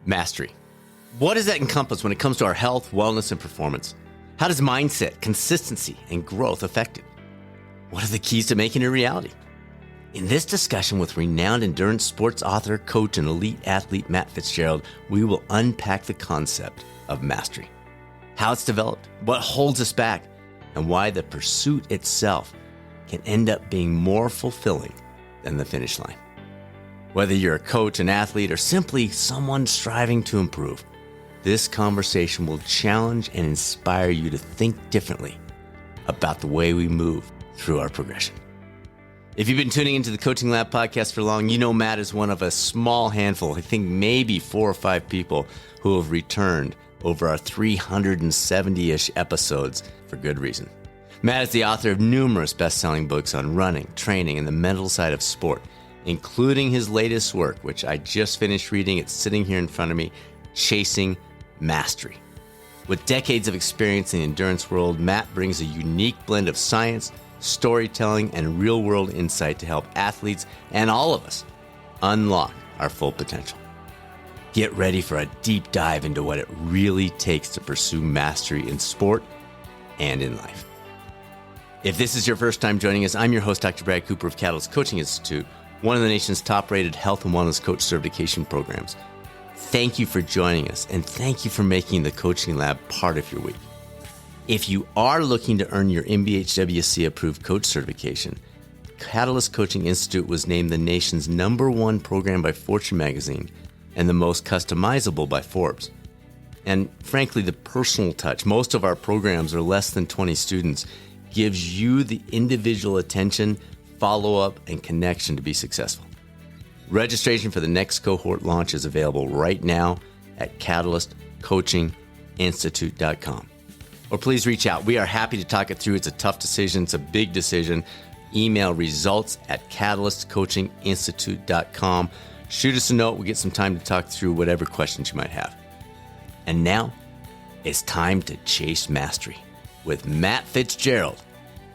Mastery. What does that encompass when it comes to our health, wellness, and performance? How does mindset, consistency, and growth affect it? What are the keys to making it a reality? In this discussion with renowned endurance sports author, coach, and elite athlete Matt Fitzgerald, we will unpack the concept of mastery, how it's developed, what holds us back, and why the pursuit itself can end up being more fulfilling than the finish line. Whether you're a coach, an athlete, or simply someone striving to improve, this conversation will challenge and inspire you to think differently about the way we move through our progression. If you've been tuning into the Coaching Lab podcast for long, you know Matt is one of a small handful, I think maybe 4 or 5 people who have returned over our 370-ish episodes for good reason. Matt is the author of numerous best-selling books on running, training, and the mental side of sport, including his latest work, which I just finished reading. It's sitting here in front of me, Chasing Mastery. With decades of experience in the endurance world, Matt brings a unique blend of science, storytelling, and real-world insight to help athletes and all of us unlock our full potential. Get ready for a deep dive into what it really takes to pursue mastery in sport and in life. If this is your first time joining us, I'm your host, Dr. Brad Cooper of Catalyst Coaching Institute, one of the nation's top-rated health and wellness coach certification programs. Thank you for joining us, and thank you for making the Coaching Lab part of your week. If you are looking to earn your MBHWC-approved coach certification, Catalyst Coaching Institute was named the nation's #1 program by Fortune magazine and the most customizable by Forbes. And frankly, the personal touch, most of our programs are less than 20 students, gives you the individual attention, follow-up, and connection to be successful. Registration for the next cohort launch is available right now at catalystcoachinginstitute.com. Or please reach out. We are happy to talk it through. It's a tough decision. It's a big decision. Email results@catalystcoachinginstitute.com. Shoot us a note. We'll get some time to talk through whatever questions you might have. And now it's time to chase mastery with Matt Fitzgerald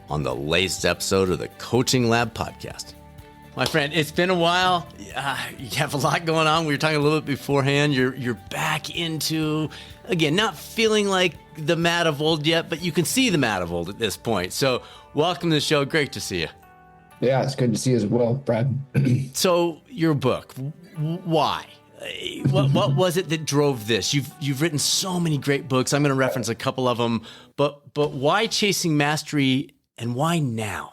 on the latest episode of the Coaching Lab podcast. My friend, it's been a while. You have a lot going on. We were talking a little bit beforehand. You're back into, again, not feeling like the Matt of old yet, but you can see the Matt of old at this point. So welcome to the show. Great to see you. Yeah, it's good to see you as well, Brad. So your book, why? What was it that drove this? You've written so many great books. I'm going to reference a couple of them, but why Chasing Mastery and why now?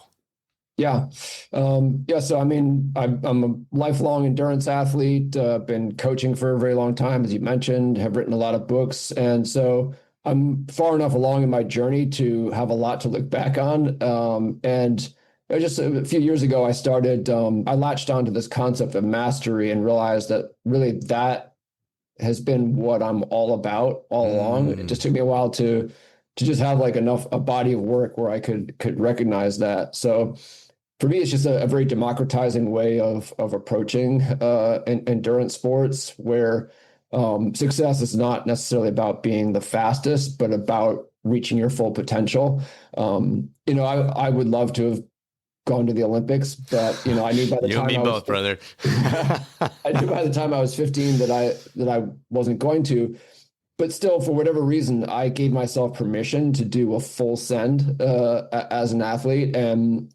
Yeah. So, I mean, I'm a lifelong endurance athlete, been coaching for a very long time, as you mentioned, have written a lot of books. And so I'm far enough along in my journey to have a lot to look back on. And just a few years ago, I latched onto this concept of mastery and realized that really that has been what I'm all about all along. It just took me a while to just have like a body of work where I could recognize that. So for me, it's just a very democratizing way of approaching endurance sports, where success is not necessarily about being the fastest, but about reaching your full potential. I would love to have gone to the Olympics, but I knew by the time you and me both, brother. I knew by the time I was 15 that I wasn't going to. But still, for whatever reason, I gave myself permission to do a full send as an athlete, and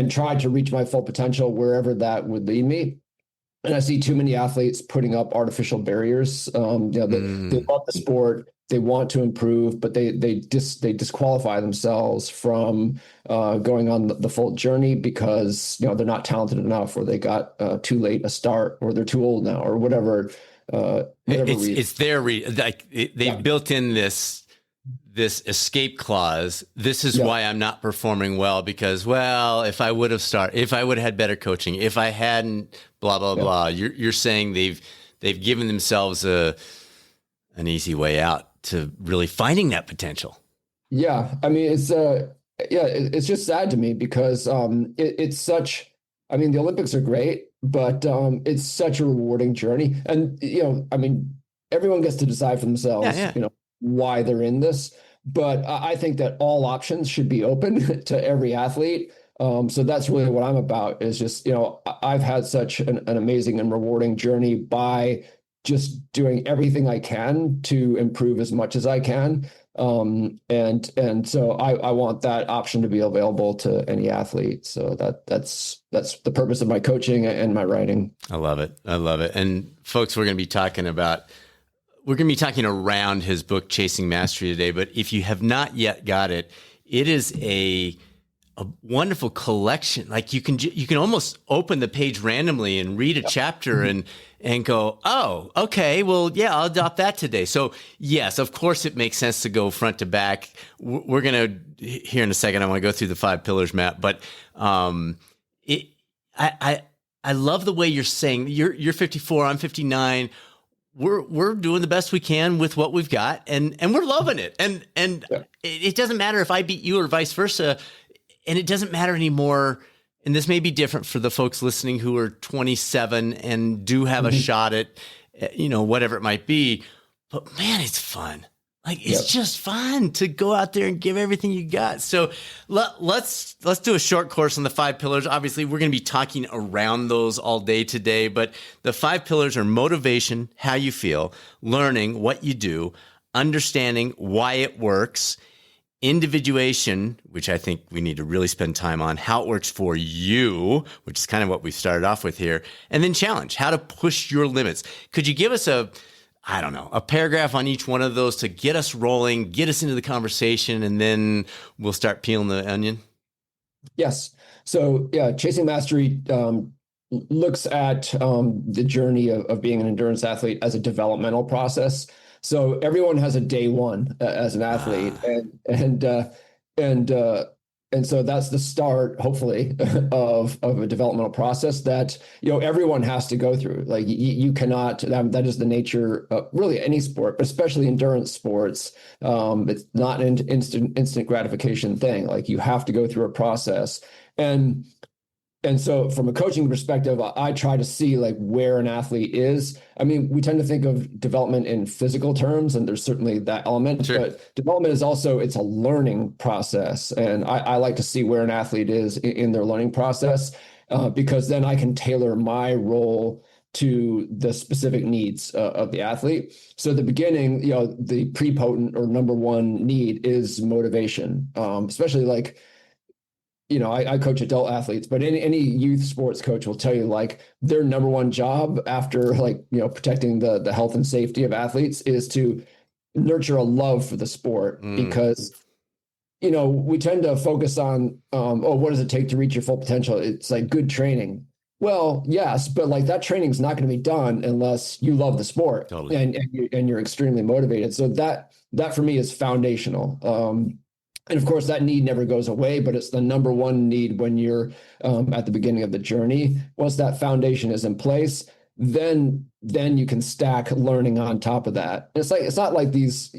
tried to reach my full potential wherever that would lead me. And I see too many athletes putting up artificial barriers. They love the sport, they want to improve, but they disqualify themselves from going on the full journey because they're not talented enough, or they got too late a start, or they're too old now, or whatever. It's their they've built in this escape clause. This is why I'm not performing well, because if I would have had better coaching, if I hadn't blah blah blah. You're saying they've given themselves an easy way out to really finding that potential. Yeah, I mean it's just sad to me because it's such. I mean, the Olympics are great, but it's such a rewarding journey. And, everyone gets to decide for themselves, why they're in this. But I think that all options should be open to every athlete. So that's really what I'm about, is just, I've had such an amazing and rewarding journey by just doing everything I can to improve as much as I can. And so I want that option to be available to any athlete. So that's the purpose of my coaching and my writing. I love it. I love it. And folks, we're going to be talking around his book, Chasing Mastery, today. But if you have not yet got it, it is a wonderful collection. Like you can almost open the page randomly and read a chapter and go, oh, okay, well, yeah, I'll adopt that today. So yes, of course it makes sense to go front to back. We're going to, here in a second, I want to go through the 5 pillars, Matt, but I love the way you're saying you're 54, I'm 59. We're doing the best we can with what we've got, and we're loving it. And it doesn't matter if I beat you or vice versa. And it doesn't matter anymore. And this may be different for the folks listening who are 27 and do have a shot at, whatever it might be. But man, it's fun. Like, it's just fun to go out there and give everything you got. So let's do a short course on the 5 pillars. Obviously, we're going to be talking around those all day today, but the 5 pillars are motivation, how you feel, learning, what you do, understanding why it works, individuation, which I think we need to really spend time on, how it works for you, which is kind of what we started off with here, and then challenge, how to push your limits. Could you give us a paragraph on each one of those to get us rolling, get us into the conversation, and then we'll start peeling the onion? Yes. So yeah, Chasing Mastery looks at the journey of being an endurance athlete as a developmental process. So everyone has a day one as an athlete, and so that's the start, hopefully, of a developmental process that everyone has to go through. Like you cannot. That is the nature of really any sport, but especially endurance sports. It's not an instant gratification thing. Like you have to go through a process, and so from a coaching perspective, I try to see like where an athlete is. I mean, we tend to think of development in physical terms, and there's certainly that element, sure. But development is also, it's a learning process. And I like to see where an athlete is in their learning process, because then I can tailor my role to the specific needs of the athlete. So at the beginning, the prepotent or number one need is motivation, especially like, I coach adult athletes, but any youth sports coach will tell you like their number one job after protecting the health and safety of athletes is to nurture a love for the sport, because, we tend to focus on, what does it take to reach your full potential? It's like good training. Well, yes, but like that training is not going to be done unless you love the sport. Totally. and you're extremely motivated. So that for me is foundational. And of course, that need never goes away, but it's the number one need when you're at the beginning of the journey. Once that foundation is in place, then you can stack learning on top of that. And it's not like these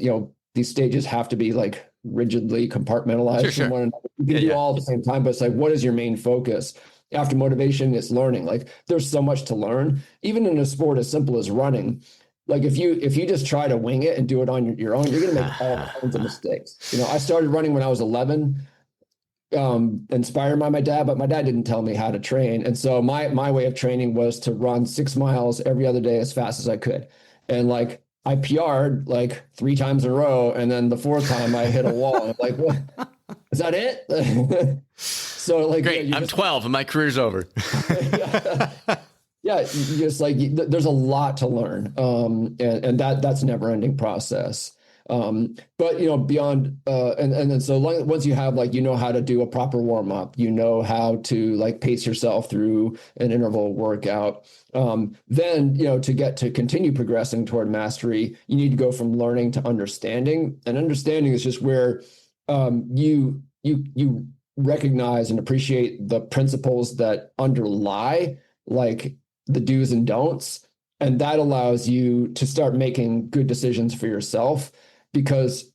stages have to be like rigidly compartmentalized Sure. from one another. You can do all at the same time, but it's like, what is your main focus? After motivation, it's learning. Like there's so much to learn, even in a sport as simple as running. Like if you just try to wing it and do it on your own, you're going to make all kinds of mistakes. I started running when I was 11, inspired by my dad, but my dad didn't tell me how to train. And so my way of training was to run 6 miles every other day as fast as I could. And like I PR'd like 3 times in a row. And then the 4th time I hit a wall. And I'm like, what? Is that it? So like, great. I'm 12 and my career's over. Yeah, just like there's a lot to learn, and that's a never-ending process. But beyond, and then so once you have how to do a proper warm-up, how to like pace yourself through an interval workout, then to continue progressing toward mastery, you need to go from learning to understanding, and understanding is just where you recognize and appreciate the principles that underlie like the do's and don'ts. And that allows you to start making good decisions for yourself, because,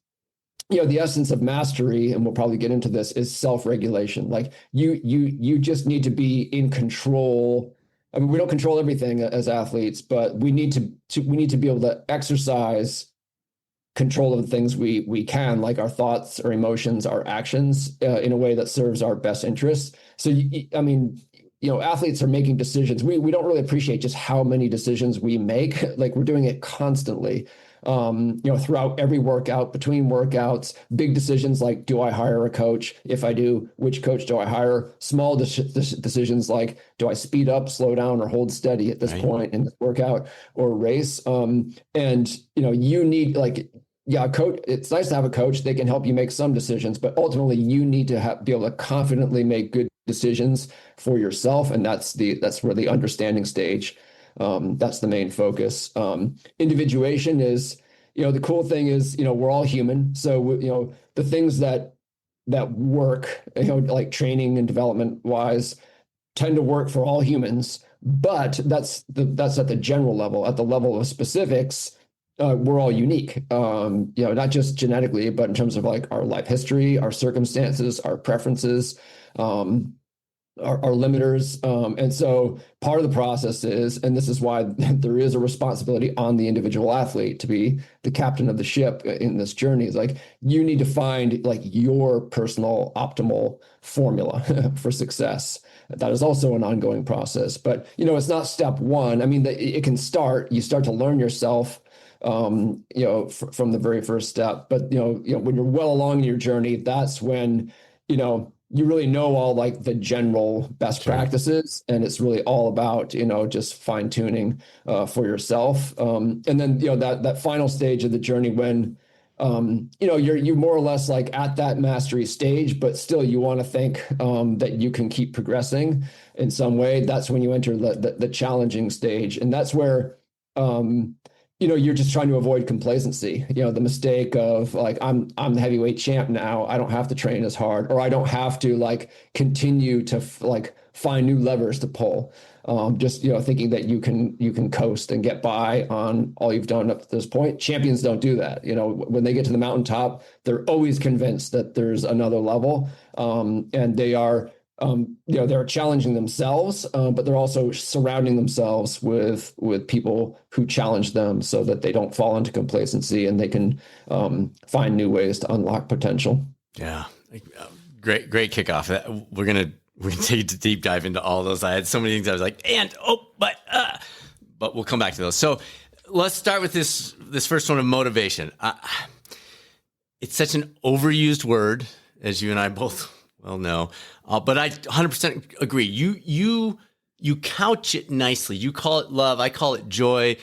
the essence of mastery, and we'll probably get into this, is self-regulation. Like you just need to be in control. I mean, we don't control everything as athletes, but we need to be able to exercise control of the things we can, like our thoughts, our emotions, our actions, in a way that serves our best interests. So, I mean, athletes are making decisions. We don't really appreciate just how many decisions we make. Like we're doing it constantly, throughout every workout, between workouts, big decisions like, do I hire a coach? If I do, which coach do I hire? Small decisions like, do I speed up, slow down, or hold steady at this point in the workout or race? And you need coach. It's nice to have a coach. They can help you make some decisions, but ultimately you need to be able to confidently make good decisions for yourself. And that's where the understanding stage, that's the main focus. Individuation is, the cool thing is, we're all human. So, the things that work, like training and development wise, tend to work for all humans, but that's at the general level. At the level of specifics, we're all unique, not just genetically, but in terms of like our life history, our circumstances, our preferences, our limiters. And so part of the process is, and this is why there is a responsibility on the individual athlete to be the captain of the ship in this journey, is like, you need to find like your personal optimal formula for success. That is also an ongoing process, but it's not step one. I mean, it can you start to learn yourself, from the very first step, but when you're well along in your journey, that's when, you really know all like the general best practices, and it's really all about, just fine tuning, for yourself. And then, that final stage of the journey when, you're more or less like at that mastery stage, but still you want to think, that you can keep progressing in some way. That's when you enter the challenging stage. And that's where, you're just trying to avoid complacency, the mistake of like, I'm the heavyweight champ now. I don't have to train as hard, or I don't have to like continue to find new levers to pull. Just, thinking that you can coast and get by on all you've done up to this point. Champions don't do that. When they get to the mountaintop, they're always convinced that there's another level. And they are, they're challenging themselves, but they're also surrounding themselves with people who challenge them so that they don't fall into complacency and they can find new ways to unlock potential. Yeah. Great kickoff. We're going to take a deep dive into all those. I had so many things I was like, but we'll come back to those. So let's start with this first one of motivation. It's such an overused word, as you and I both well know, but I 100% agree. You couch it nicely. You call it love. I call it joy.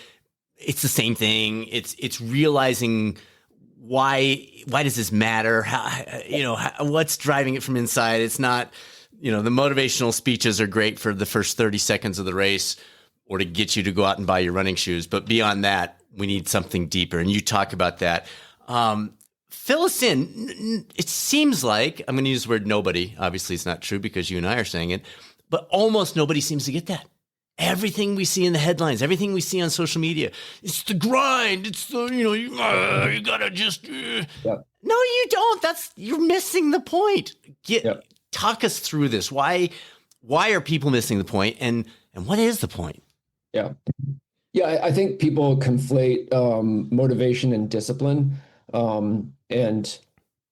It's the same thing. It's realizing why does this matter? What's driving it from inside? It's not, the motivational speeches are great for the first 30 seconds of the race or to get you to go out and buy your running shoes. But beyond that, we need something deeper. And you talk about that. Fill us in. It seems like, I'm going to use the word nobody. Obviously, it's not true because you and I are saying it, but almost nobody seems to get that. Everything we see in the headlines, everything we see on social media, it's the grind. It's the, you got to just... No, you don't. You're missing the point. Talk us through this. Why are people missing the point, and what is the point? Yeah. I think people conflate motivation and discipline. And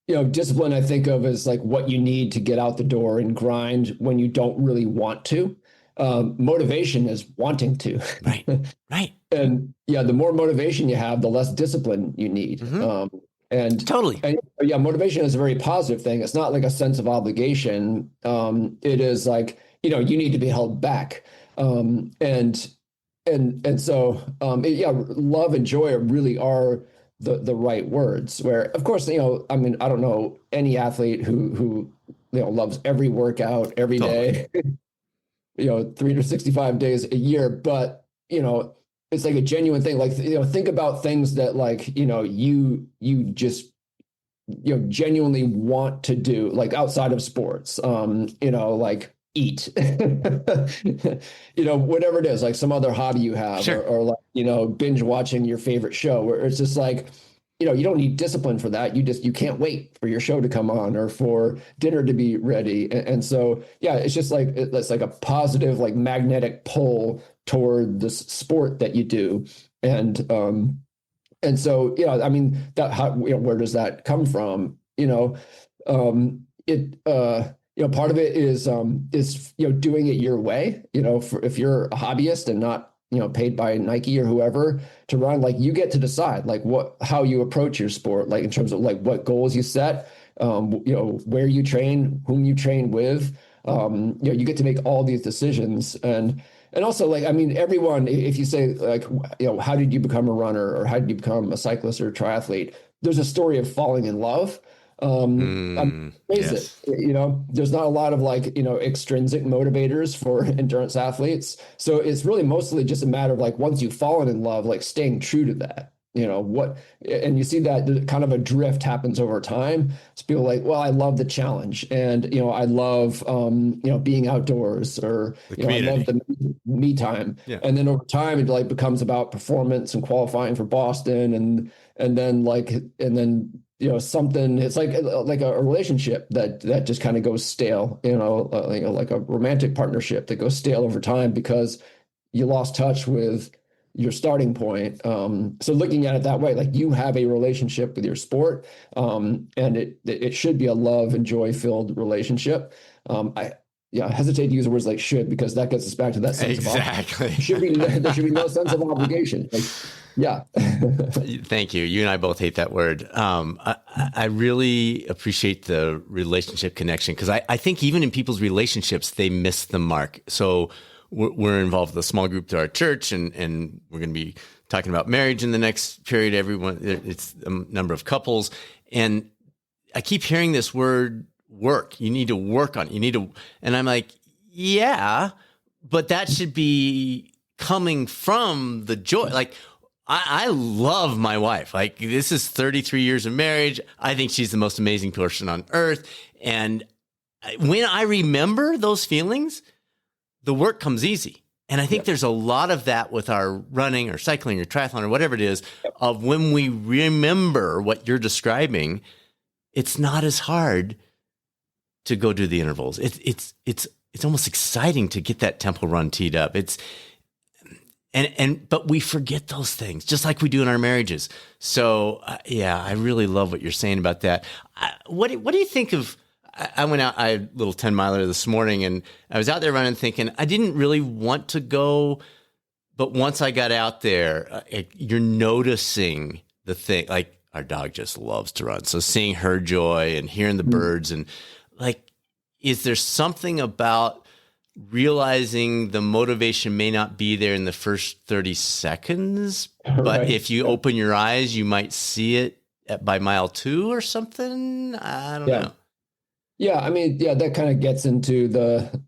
discipline I think of as like what you need to get out the door and grind when you don't really want to. Motivation is wanting to. Right. And the more motivation you have, the less discipline you need. Mm-hmm. And totally. And motivation is a very positive thing. It's not like a sense of obligation. It is like, you need to be held back. And so love and joy really are the right words, where of course, I don't know any athlete who loves every workout every day, 365 days a year, but it's like a genuine thing. Like, think about things that like, you just, genuinely want to do, like outside of sports, like eat, whatever it is, like some other hobby you have, sure. or like, binge watching your favorite show, where it's just like, you don't need discipline for that. You can't wait for your show to come on or for dinner to be ready. And so, it's just like, it's like a positive, like magnetic pull toward this sport that you do. And And so, yeah, I mean, that how, where does that come from? Part of it is, doing it your way, if you're a hobbyist and not, paid by Nike or whoever to run, like you get to decide like how you approach your sport, like in terms of like what goals you set, where you train, whom you train with, you get to make all these decisions. And also, like, I mean, everyone, if you say like, how did you become a runner or how did you become a cyclist or a triathlete? There's a story of falling in love. Face Yes. it, there's not a lot of like, extrinsic motivators for endurance athletes. So it's really mostly just a matter of like, once you've fallen in love, like staying true to that. And you see that kind of a drift happens over time. It's people like, well, I love the challenge, and I love being outdoors, or I love the me time. Yeah. And then over time, it like becomes about performance and qualifying for Boston, and then something. It's like a relationship that just kind of goes stale. Like a romantic partnership that goes stale over time because you lost touch with your starting point. So looking at it that way, like you have a relationship with your sport, and it should be a love and joy filled relationship. I hesitate to use the words like should, because that gets us back to that sense Exactly. of there should be no sense of obligation. Like, yeah. Thank you. You and I both hate that word. I really appreciate the relationship connection, because I think even in people's relationships, they miss the mark. So we're involved with a small group to our church, and we're going to be talking about marriage in the next period. Everyone, it's a number of couples. And I keep hearing this word work. You need to work on it. And I'm like, yeah, but that should be coming from the joy. Like, I love my wife. Like, this is 33 years of marriage. I think she's the most amazing person on earth. And when I remember those feelings, the work comes easy. And I think there's a lot of that with our running or cycling or triathlon or whatever it is, of when we remember what you're describing, it's not as hard to go do the intervals. It's almost exciting to get that tempo run teed up. But we forget those things, just like we do in our marriages. So I really love what you're saying about that. What do you think of? I went out, I had a little 10-miler this morning, and I was out there running thinking I didn't really want to go. But once I got out there, you're noticing the thing. Like, our dog just loves to run. So seeing her joy and hearing the birds, and like, is there something about realizing the motivation may not be there in the first 30 seconds, but if you open your eyes, you might see it by mile 2 or something? I don't know. Yeah, I mean, that kind of gets into the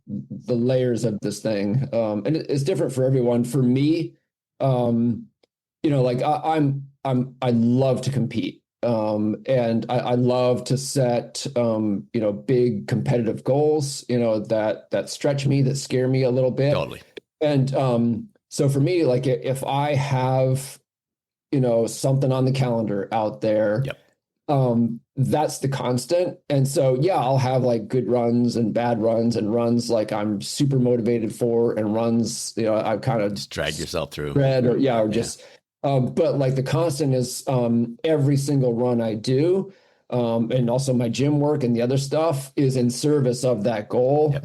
layers of this thing, and it's different for everyone. For me, like I love to compete, and I love to set big competitive goals, that stretch me, that scare me a little bit. Totally. And so for me, like if I have something on the calendar out there. Yep. That's the constant. And so, I'll have like good runs and bad runs, and runs like I'm super motivated for, and runs, I've kind of just drag yourself through. But like the constant is every single run I do, and also my gym work and the other stuff is in service of that goal,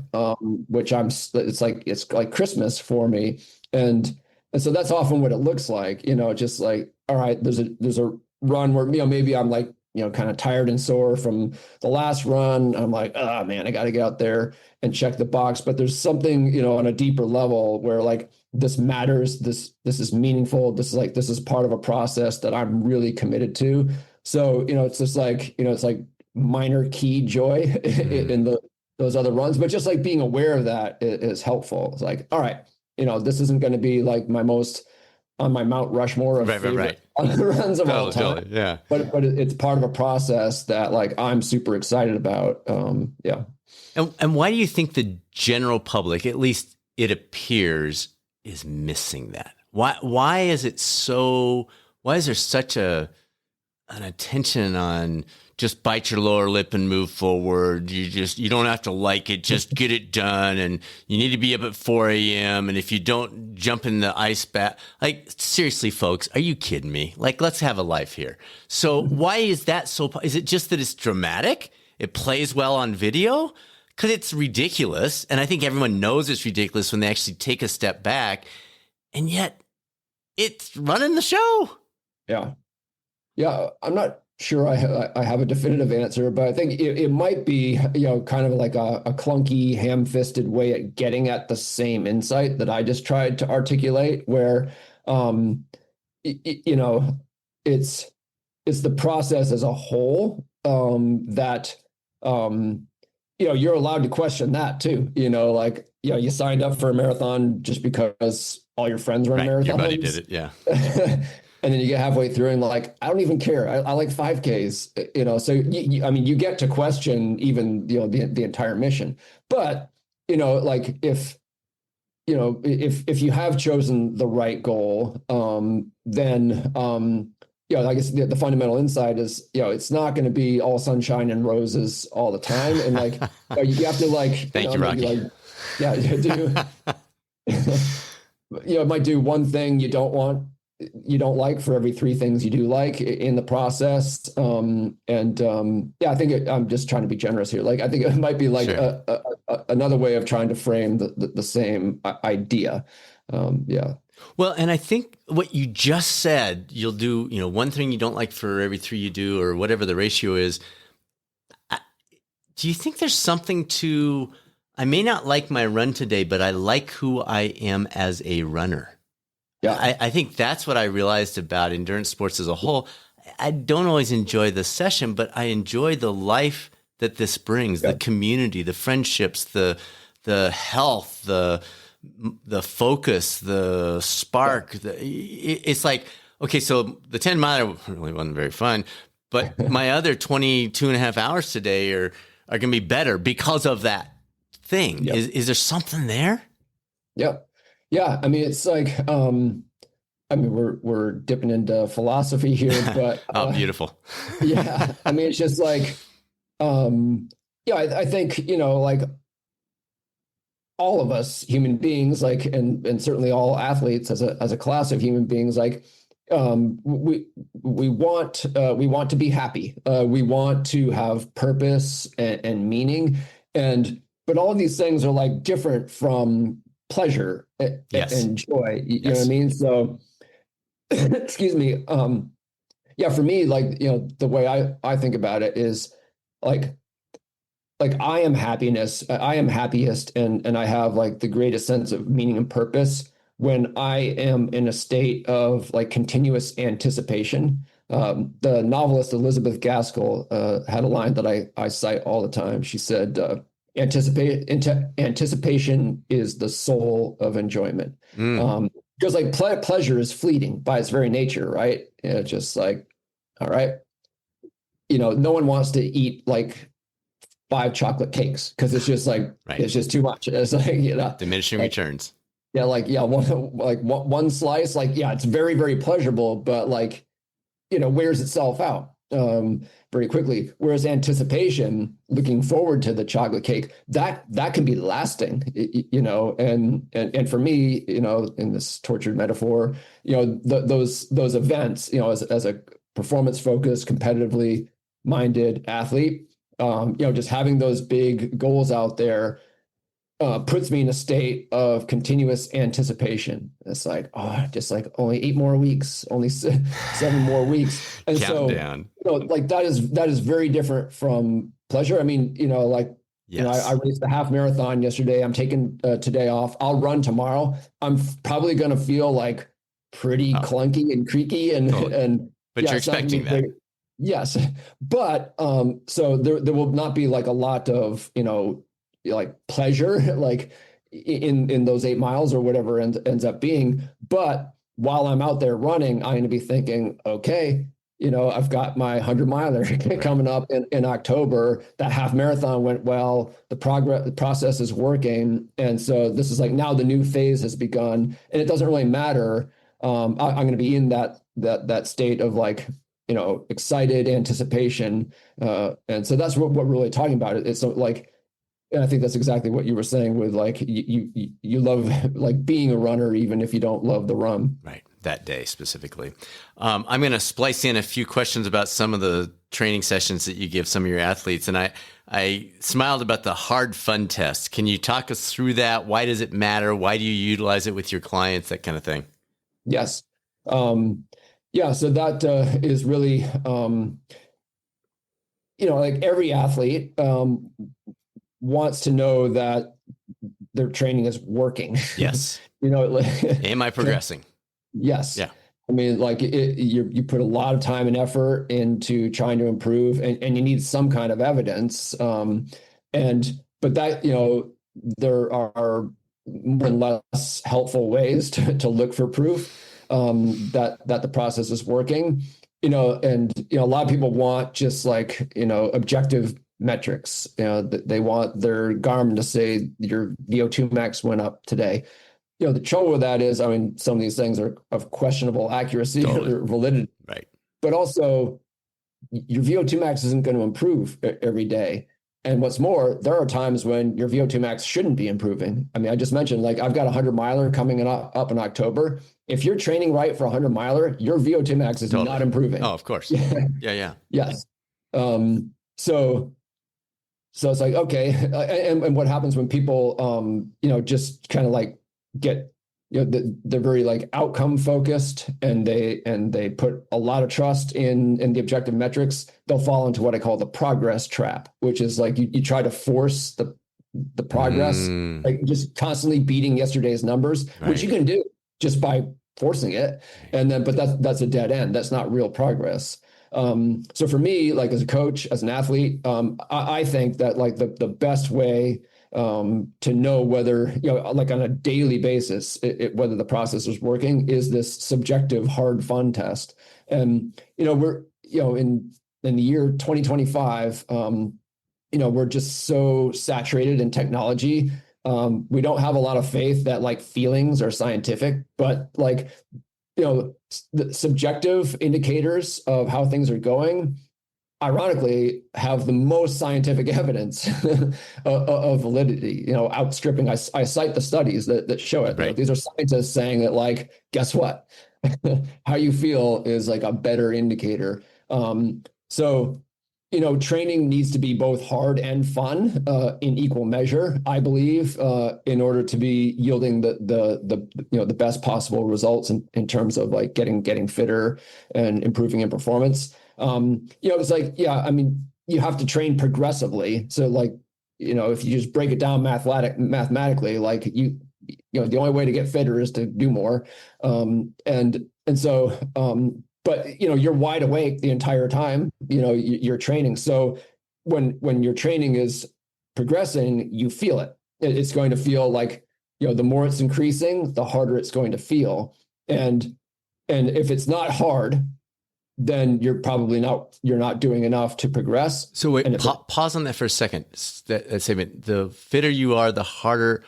which it's like Christmas for me. And so that's often what it looks like, just like, all right, there's a run where, maybe I'm like, kind of tired and sore from the last run. I'm like, oh man, I got to get out there and check the box. But there's something, on a deeper level where like this matters. This is meaningful. This is part of a process that I'm really committed to. So, it's just like, it's like minor key joy in those other runs, but just like being aware of that is helpful. It's like, all right, this isn't going to be like my most on my Mount Rushmore of favorite runs of all time. Totally, yeah. But it's part of a process that like I'm super excited about. And why do you think the general public, at least it appears, is missing that? Why is it so? Why is there such an attention on just bite your lower lip and move forward. You don't have to like it, just get it done. And you need to be up at 4 a.m. And if you don't jump in the ice bath, like seriously, folks, are you kidding me? Like, let's have a life here. So why is that so? Is it just that it's dramatic? It plays well on video? Because it's ridiculous. And I think everyone knows it's ridiculous when they actually take a step back. And yet it's running the show. Yeah. Yeah. I'm not sure I have a definitive answer, but I think it might be, kind of like a clunky, ham-fisted way at getting at the same insight that I just tried to articulate, where, it's the process as a whole that, you're allowed to question that too. You signed up for a marathon just because all your friends run marathons. Your buddy did it, yeah. And then you get halfway through and like, I don't even care. I like 5Ks, so you get to question even, the entire mission. But, like if you have chosen the right goal, then, I guess the fundamental insight is, it's not going to be all sunshine and roses all the time. And like, you have to like, thank you, Rocky. Like, yeah, do, it might do one thing you don't like for every three things you do like in the process. I think I'm just trying to be generous here. Like, I think it might be like sure. Another way of trying to frame the same idea. Yeah. Well, and I think what you just said, you'll do, one thing you don't like for every three you do, or whatever the ratio is. Do you think there's something to, I may not like my run today, but I like who I am as a runner? Yeah. I think that's what I realized about endurance sports as a whole. I don't always enjoy the session, but I enjoy the life that this brings, the community, the friendships, the health, the focus, the spark. It's like, okay, so the 10 miler really wasn't very fun, but my other 22 and a half hours today are going to be better because of that thing. Yep. Is there something there? Yep. Yeah. I mean, it's like, we're dipping into philosophy here, but oh, beautiful. Yeah. I mean, it's just like, I think, like all of us human beings, like, and certainly all athletes as a class of human beings, like, we want to be happy. We want to have purpose and meaning, but all of these things are like different from pleasure and joy. You know what I mean? So, excuse me. For me, like, the way I think about it is like I am happiness. I am happiest and I have like the greatest sense of meaning and purpose when I am in a state of like continuous anticipation. The novelist Elizabeth Gaskell had a line that I cite all the time. She said, anticipation is the soul of enjoyment. Because like pleasure is fleeting by its very nature, right? It's just like, all right, no one wants to eat like 5 chocolate cakes because it's just like it's just too much. It's like diminishing returns. Yeah, one slice, like it's very, very pleasurable, but like wears itself out very quickly. Whereas anticipation, looking forward to the chocolate cake, that can be lasting, and for me, in this tortured metaphor, those events, as a performance focused, competitively minded athlete, just having those big goals out there puts me in a state of continuous anticipation. It's like, just like only 8 more weeks, only 7 more weeks. And count down. Like that is very different from pleasure. I mean, I raced the half marathon yesterday. I'm taking today off. I'll run tomorrow. I'm probably going to feel like pretty clunky and creaky but you're expecting that. Yes. But, so there will not be like a lot of, like pleasure, like in those 8 miles or whatever ends up being. But while I'm out there running, I'm going to be thinking, okay, I've got my 100-miler coming up in October. That half marathon went well. The process is working. And so this is like, now the new phase has begun, and it doesn't really matter. I'm going to be in that state of like, excited anticipation. And so that's what we're really talking about. It's so like, and I think that's exactly what you were saying with like, you love like being a runner, even if you don't love the run. Right. That day specifically. I'm going to splice in a few questions about some of the training sessions that you give some of your athletes. And I smiled about the hard fun test. Can you talk us through that? Why does it matter? Why do you utilize it with your clients? That kind of thing. Yes. Yeah. So that is really, like every athlete wants to know that their training is working. Yes. Am I progressing? Yes. Yeah. I mean, like you put a lot of time and effort into trying to improve, and you need some kind of evidence. But that, there are more and less helpful ways to look for proof that the process is working. And a lot of people want just like, objective metrics. They want their Garmin to say your VO2 max went up today. The trouble with that is, I mean, some of these things are of questionable accuracy or validity. Right. But also, your VO2 max isn't going to improve every day. And what's more, there are times when your VO2 max shouldn't be improving. I mean, I just mentioned, like, I've got a 100-miler coming up in October. If you're training right for a 100-miler, your VO2 max is not improving. Oh, of course. Yeah. Yes. So it's like, okay. And what happens when people, just kind of like get, they're very like outcome focused, and they put a lot of trust in the objective metrics. They'll fall into what I call the progress trap, which is like you try to force the progress, like just constantly beating yesterday's numbers, which you can do just by forcing it. But that's a dead end. That's not real progress. So for me, like as a coach, as an athlete, I think that like the best way to know whether, like on a daily basis, whether the process is working is this subjective hard fun test. And, we're, in the year 2025, we're just so saturated in technology. We don't have a lot of faith that like feelings are scientific, but like, the subjective indicators of how things are going, ironically, have the most scientific evidence of validity, outstripping. I cite the studies that show it. Right. These are scientists saying that, like, guess what? How you feel is like a better indicator. So, training needs to be both hard and fun in equal measure, I believe, in order to be yielding the best possible results in terms of like getting fitter and improving in performance. It's like, I mean, you have to train progressively. So like, if you just break it down mathematically, like the only way to get fitter is to do more. But you're wide awake the entire time, you're training. So when your training is progressing, you feel it. It's going to feel like, the more it's increasing, the harder it's going to feel. And if it's not hard, then you're not doing enough to progress. So wait, pause on that for a second. That statement, the fitter you are, the harder.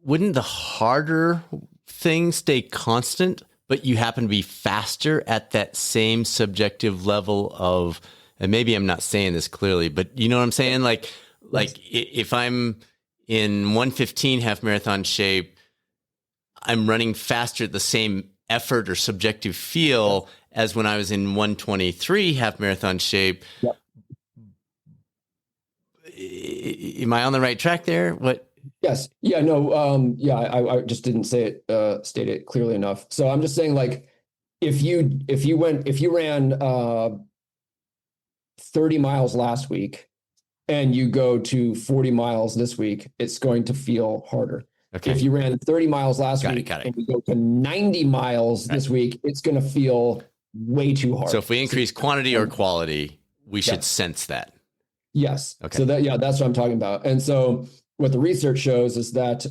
Wouldn't the harder thing stay constant, but you happen to be faster at that same subjective level of, and maybe I'm not saying this clearly, but you know what I'm saying? Like if I'm in 1:15 half marathon shape, I'm running faster at the same effort or subjective feel as when I was in 1:23 half marathon shape. Yep. Am I on the right track there? What? Yes. Yeah. No. I just didn't state it clearly enough. So I'm just saying, like, if you ran 30 miles last week and you go to 40 miles this week, it's going to feel harder. Okay. If you ran 30 miles last week and you go to 90 miles this week, it's going to feel way too hard. So if we increase quantity or quality, we should sense that. Yes. Okay. So that's what I'm talking about. And so what the research shows is that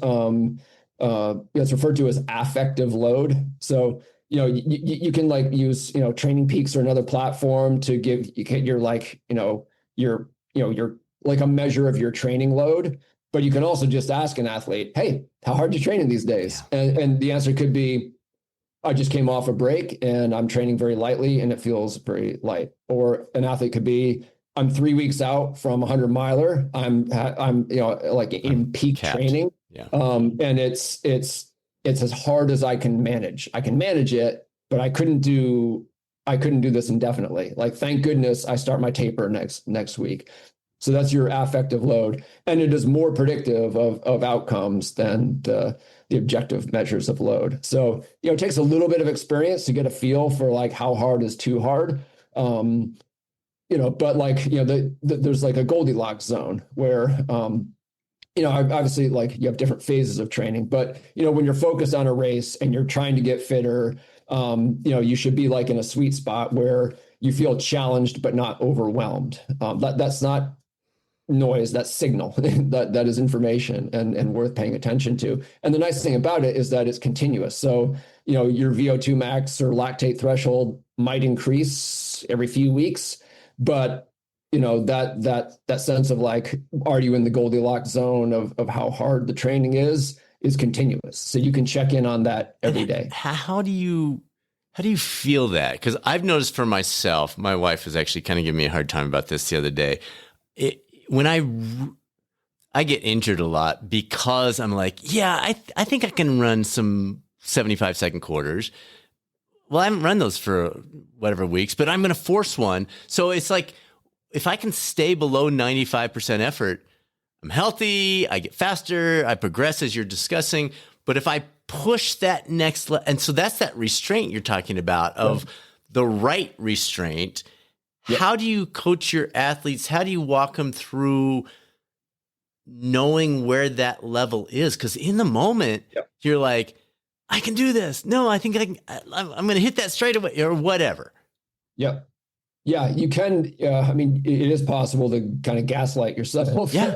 it's referred to as affective load. So, you can like use, Training Peaks or another platform to give your like, your like a measure of your training load. But you can also just ask an athlete, hey, how hard are you training these days? Yeah. And the answer could be, I just came off a break and I'm training very lightly and it feels very light. Or an athlete could be, I'm 3 weeks out from a 100 miler. I'm like in peak capped. training. Yeah. And it's as hard as I can manage. I can manage it, but I couldn't do this indefinitely. Like, thank goodness I start my taper next week. So that's your affective load. And it is more predictive of outcomes than the objective measures of load. So, it takes a little bit of experience to get a feel for like how hard is too hard. But like, there's like a Goldilocks zone where, obviously like you have different phases of training, but, when you're focused on a race and you're trying to get fitter, you should be like in a sweet spot where you feel challenged, but not overwhelmed. That's not noise, that's signal. that is information and worth paying attention to. And the nice thing about it is that it's continuous. So, your VO2 max or lactate threshold might increase every few weeks, but that sense of like, are you in the Goldilocks zone of how hard the training is continuous. So you can check in on that every day. How do you feel that? Because I've noticed for myself, my wife was actually kind of giving me a hard time about this the other day. When I get injured a lot because I'm like, I think I can run some 75-second quarters. Well, I haven't run those for whatever weeks, but I'm going to force one. So it's like, if I can stay below 95% effort, I'm healthy, I get faster, I progress as you're discussing. But if I push that next level, and so that's that restraint you're talking about of the right restraint. Yep. How do you coach your athletes? How do you walk them through knowing where that level is? Because in the moment, you're like, I can do this. No, I think I'm going to hit that straight away or whatever. Yep. Yeah, you can. I mean, it is possible to kind of gaslight yourself,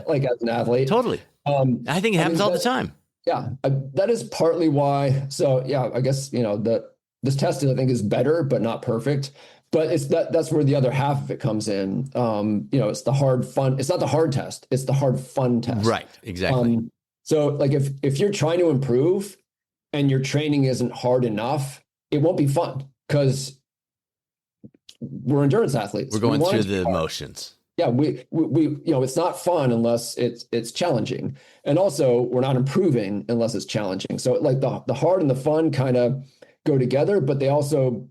like as an athlete. Totally. I think it happens all the time. Yeah, that is partly why. So yeah, I guess this test I think is better, but not perfect. But that's where the other half of it comes in. It's the hard fun. It's not the hard test. It's the hard fun test. Right. Exactly. So like if you're trying to improve and your training isn't hard enough, it won't be fun because we're endurance athletes. We're going through the motions. Yeah, we it's not fun unless it's challenging, and also we're not improving unless it's challenging. So like the hard and the fun kind of go together, but they also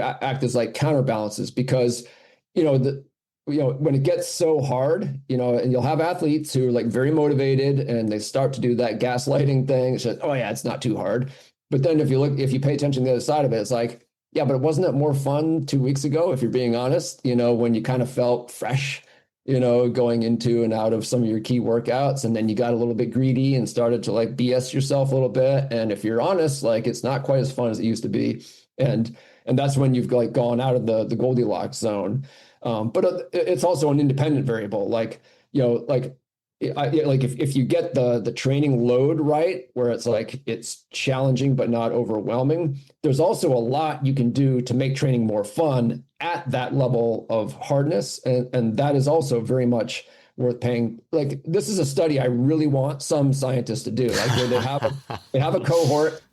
act as like counterbalances because when it gets so hard, and you'll have athletes who are like very motivated and they start to do that gaslighting thing. It's just, oh yeah, it's not too hard. But then if you pay attention to the other side of it, it's like, yeah, but wasn't it more fun 2 weeks ago, if you're being honest, when you kind of felt fresh, going into and out of some of your key workouts, and then you got a little bit greedy and started to like BS yourself a little bit. And if you're honest, like it's not quite as fun as it used to be. And that's when you've like gone out of the Goldilocks zone. But it's also an independent variable. Like, if you get the training load right, where it's like it's challenging but not overwhelming, there's also a lot you can do to make training more fun at that level of hardness, and that is also very much worth paying. Like, this is a study I really want some scientists to do, like where they have a cohort,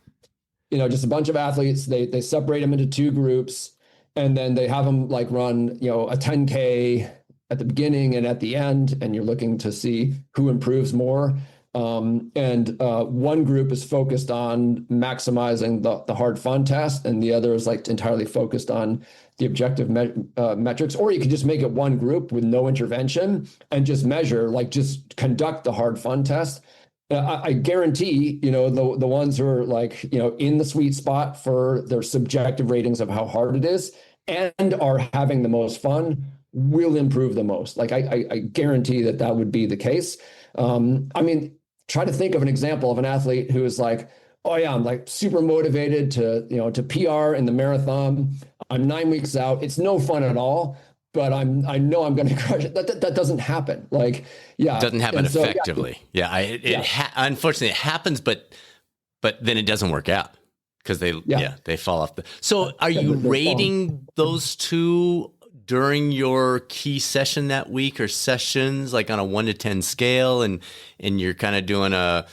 just a bunch of athletes, they separate them into two groups, and then they have them like run a 10K at the beginning and at the end, and you're looking to see who improves more. One group is focused on maximizing the hard fun test, and the other is like entirely focused on the objective metrics. Or you could just make it one group with no intervention and just measure, like just conduct the hard fun test. I guarantee, the ones who are like, in the sweet spot for their subjective ratings of how hard it is and are having the most fun will improve the most. Like I guarantee that would be the case. Try to think of an example of an athlete who is like, oh yeah, I'm like super motivated to PR in the marathon. I'm 9 weeks out. It's no fun at all, but I know I'm going to crush it. That doesn't happen. Like, yeah. It doesn't happen effectively. Unfortunately it happens, but then it doesn't work out because they fall off. So are you rating those two during your key session that week, or sessions like on a 1 to 10 scale, and you're kind of doing an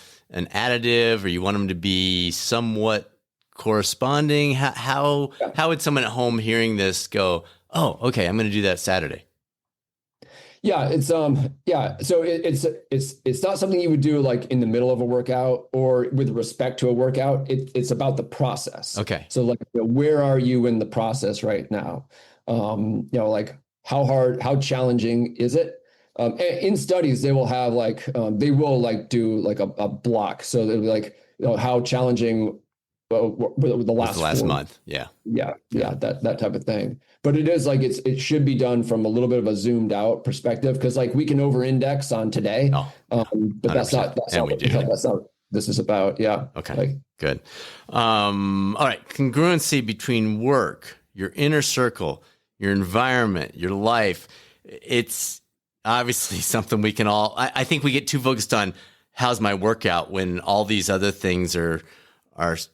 additive, or you want them to be somewhat corresponding? Yeah. How would someone at home hearing this go, oh, okay, I'm going to do that Saturday? Yeah, so it's not something you would do like in the middle of a workout or with respect to a workout. It's about the process. Okay. So like, where are you in the process right now? Like how hard, how challenging is it? In studies, they will have like they will like do like a block. So they'll be like, how challenging the What's last the last 4 month? Yeah. yeah, that type of thing. But it is like it should be done from a little bit of a zoomed out perspective, because like we can over index on today, Oh, yeah. but that's not And we do. that's not what this is about. Yeah. Okay. Like, Good. All right. Congruency between work, your inner circle, your environment, your life. It's obviously something we can all, I think we get too focused on how's my workout when all these other things are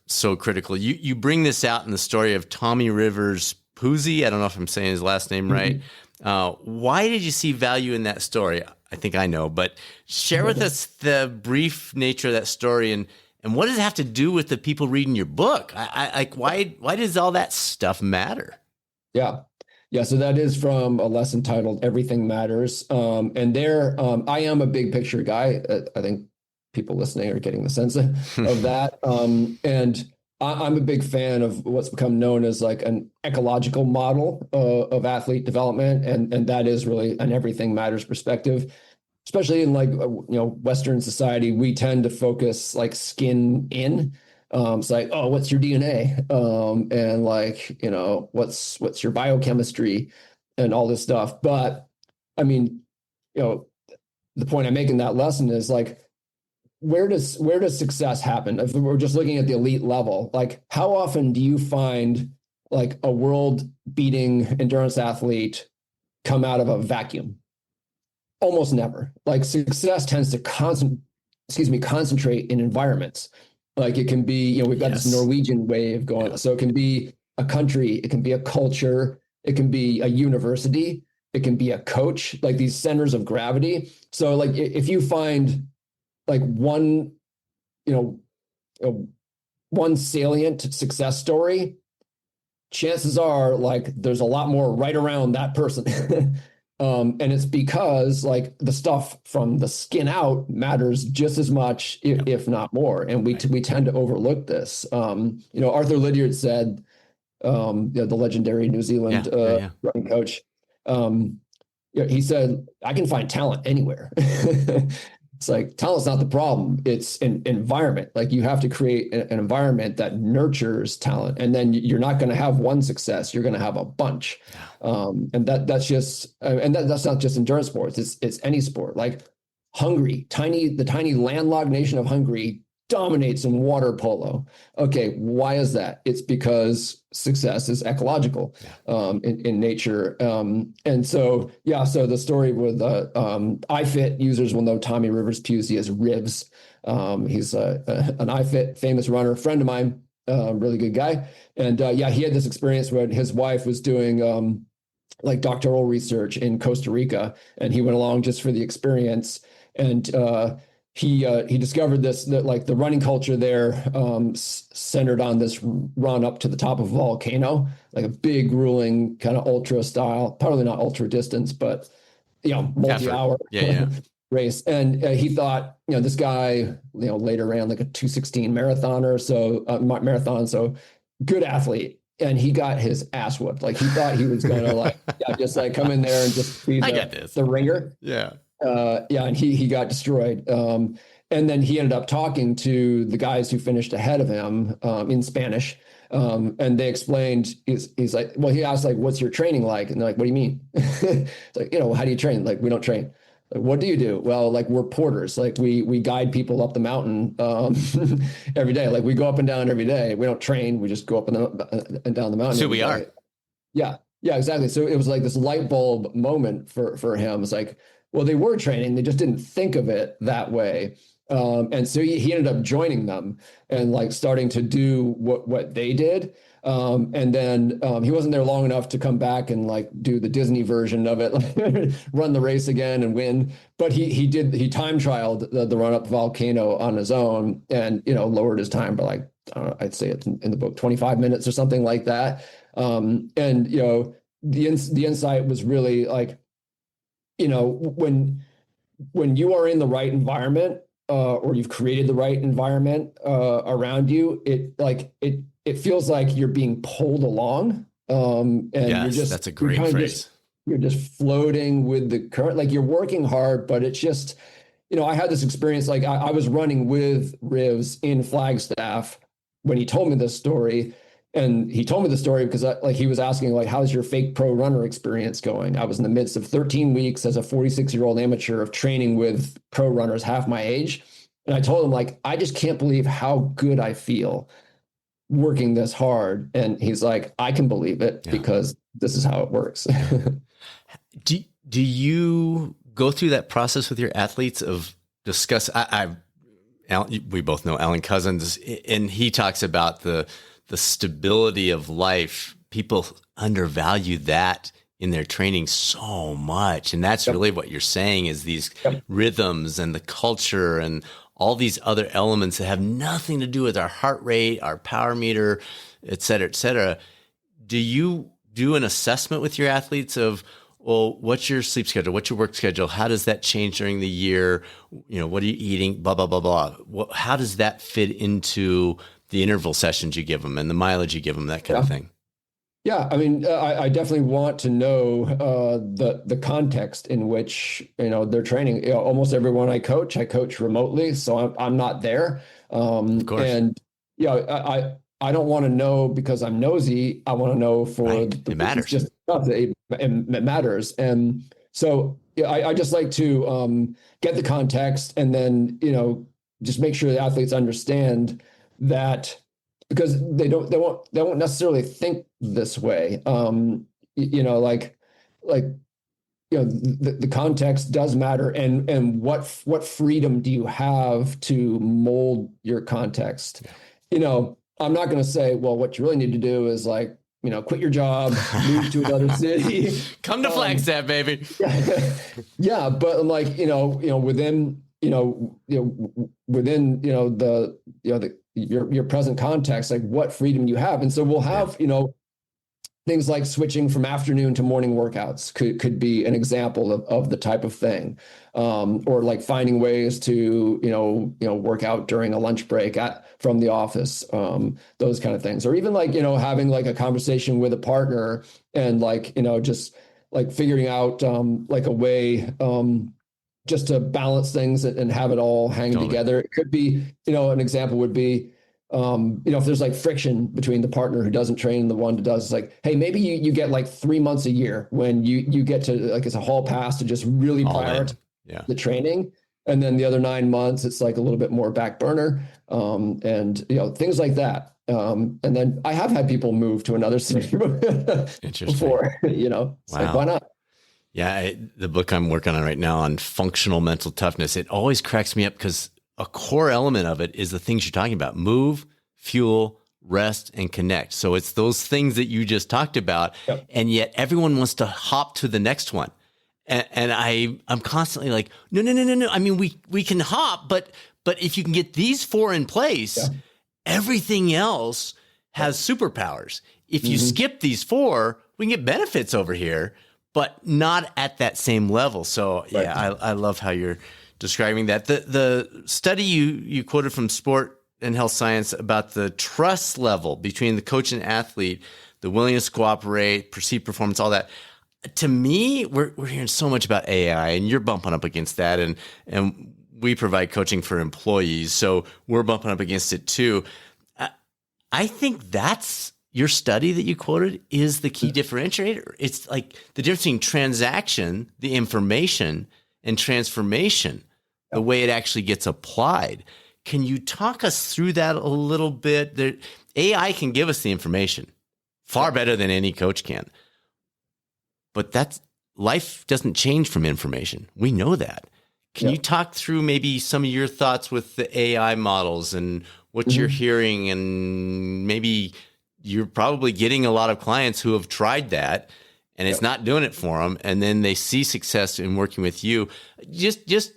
so critical. You bring this out in the story of Tommy Rivers Puzey. I don't know if I'm saying his last name right. Why did you see value in that story? I think I know, but share with us the brief nature of that story and what does it have to do with the people reading your book? Why does all that stuff matter? yeah. Yeah, so that is from a lesson titled "Everything Matters," and there, I am a big picture guy. I think people listening are getting the sense of that, and I'm a big fan of what's become known as like an ecological model of athlete development, and that is really an everything matters perspective. Especially in like Western society, we tend to focus like skin in. It's like, oh, what's your DNA? And like, what's your biochemistry and all this stuff. But I mean, the point I make in that lesson is like, where does success happen? If we're just looking at the elite level, like how often do you find like a world beating endurance athlete come out of a vacuum? Almost never. Like success tends to concentrate in environments. Like it can be, we've got this Norwegian wave going. Yeah. So it can be a country, it can be a culture, it can be a university, it can be a coach, like these centers of gravity. So like if you find like one salient success story, chances are like there's a lot more right around that person. And it's because like the stuff from the skin out matters just as much, if not more. And we tend to overlook this. Arthur Lydiard said, the legendary New Zealand running coach, he said, I can find talent anywhere. It's like talent's not the problem. It's an environment. Like you have to create an environment that nurtures talent, and then you're not going to have one success. You're going to have a bunch, and that's just that's not just endurance sports. It's any sport. Like Hungary, the tiny landlocked nation of Hungary dominates in water polo. Okay, why is that? It's because success is ecological in nature. And so, so the story with iFit users will know Tommy Rivers Pusey as Rivs. He's an iFit famous runner, friend of mine, really good guy. And he had this experience where his wife was doing like doctoral research in Costa Rica, and he went along just for the experience. And he discovered that like the running culture there centered on this run up to the top of a volcano, like a big grueling kind of ultra style, probably not ultra distance, but multi-hour race. And he thought, this guy, later ran like a 2:16 marathon, so good athlete. And he got his ass whooped. Like he thought he was going to just like come in there and just be the ringer. Yeah. And he got destroyed. And then he ended up talking to the guys who finished ahead of him in Spanish. And they explained, he's like, well, he asked like, what's your training like? And they're like, what do you mean? It's like, how do you train? Like, we don't train. Like, what do you do? Well, like we're porters. Like we guide people up the mountain every day. Like we go up and down every day. We don't train. We just go up and down the mountain. So we are. Yeah, exactly. So it was like this light bulb moment for him. It's like, well, they were training. They just didn't think of it that way. And so he ended up joining them and like starting to do what they did. And then he wasn't there long enough to come back and like do the Disney version of it, like, run the race again and win. But he time trialed the run up Volcano on his own, and lowered his time by like, I'd say it's in the book 25 minutes or something like that. And the insight was really like, when you are in the right environment, or you've created the right environment around you, it feels like you're being pulled along. And yes, that's a great phrase. You're just floating with the current, like you're working hard, but it's just, I had this experience, like I was running with Rivs in Flagstaff when he told me this story. And he told me the story because he was asking, like, how's your fake pro runner experience going? I was in the midst of 13 weeks as a 46-year-old amateur of training with pro runners half my age. And I told him, like, I just can't believe how good I feel working this hard. And he's like, I can believe it because this is how it works. Do you go through that process with your athletes of discuss? We both know Alan Couzens, and he talks about the stability of life. People undervalue that in their training so much. And that's really what you're saying is these rhythms and the culture and all these other elements that have nothing to do with our heart rate, our power meter, et cetera, et cetera. Do you do an assessment with your athletes of, well, what's your sleep schedule? What's your work schedule? How does that change during the year? What are you eating? Blah, blah, blah, blah. How does that fit into the interval sessions you give them and the mileage you give them, that kind of thing? Yeah, I mean, I definitely want to know the context in which they're training. Almost everyone I coach remotely, so I'm not there. Of course. And I don't want to know because I'm nosy. I want to know for it matters. Just it matters. And so I just like to get the context and then just make sure the athletes understand that, because they won't necessarily think this way. The context does matter, and what freedom do you have to mold your context? I'm not going to say, well, what you really need to do is like, quit your job, move to another city, come to Flagstaff, baby. Yeah, but I'm like, within your present context, like what freedom you have. And so we'll have, things like switching from afternoon to morning workouts could be an example of the type of thing. Or like finding ways to, work out during a lunch break from the office, those kind of things. Or even like, having like a conversation with a partner and like, just like figuring out like a way just to balance things and have it all hang together. It could be, an example would be, if there's like friction between the partner who doesn't train and the one who does, it's like, hey, maybe you get like 3 months a year when you get to like, it's a hall pass to just really prioritize the training. And then the other 9 months, it's like a little bit more back burner, and things like that. And then I have had people move to another city before, it's like, why not? Yeah, the book I'm working on right now on functional mental toughness, it always cracks me up because a core element of it is the things you're talking about: move, fuel, rest, and connect. So it's those things that you just talked about, and yet everyone wants to hop to the next one. And I'm constantly like, no. I mean, we can hop, but if you can get these 4 in place, everything else has superpowers. If you skip these 4, we can get benefits over here, but not at that same level. So I love how you're describing that. The study you quoted from Sport and Health Science about the trust level between the coach and athlete, the willingness to cooperate, perceived performance, all that. To me, we're hearing so much about AI, and you're bumping up against that, and we provide coaching for employees, so we're bumping up against it too. I think that's your study that you quoted is the key differentiator. It's like the difference between transaction, the information, and transformation, the way it actually gets applied. Can you talk us through that a little bit? AI can give us the information far better than any coach can. But life doesn't change from information. We know that. Can you talk through maybe some of your thoughts with the AI models and what you're hearing, and maybe you're probably getting a lot of clients who have tried that and it's not doing it for them. And then they see success in working with you. Just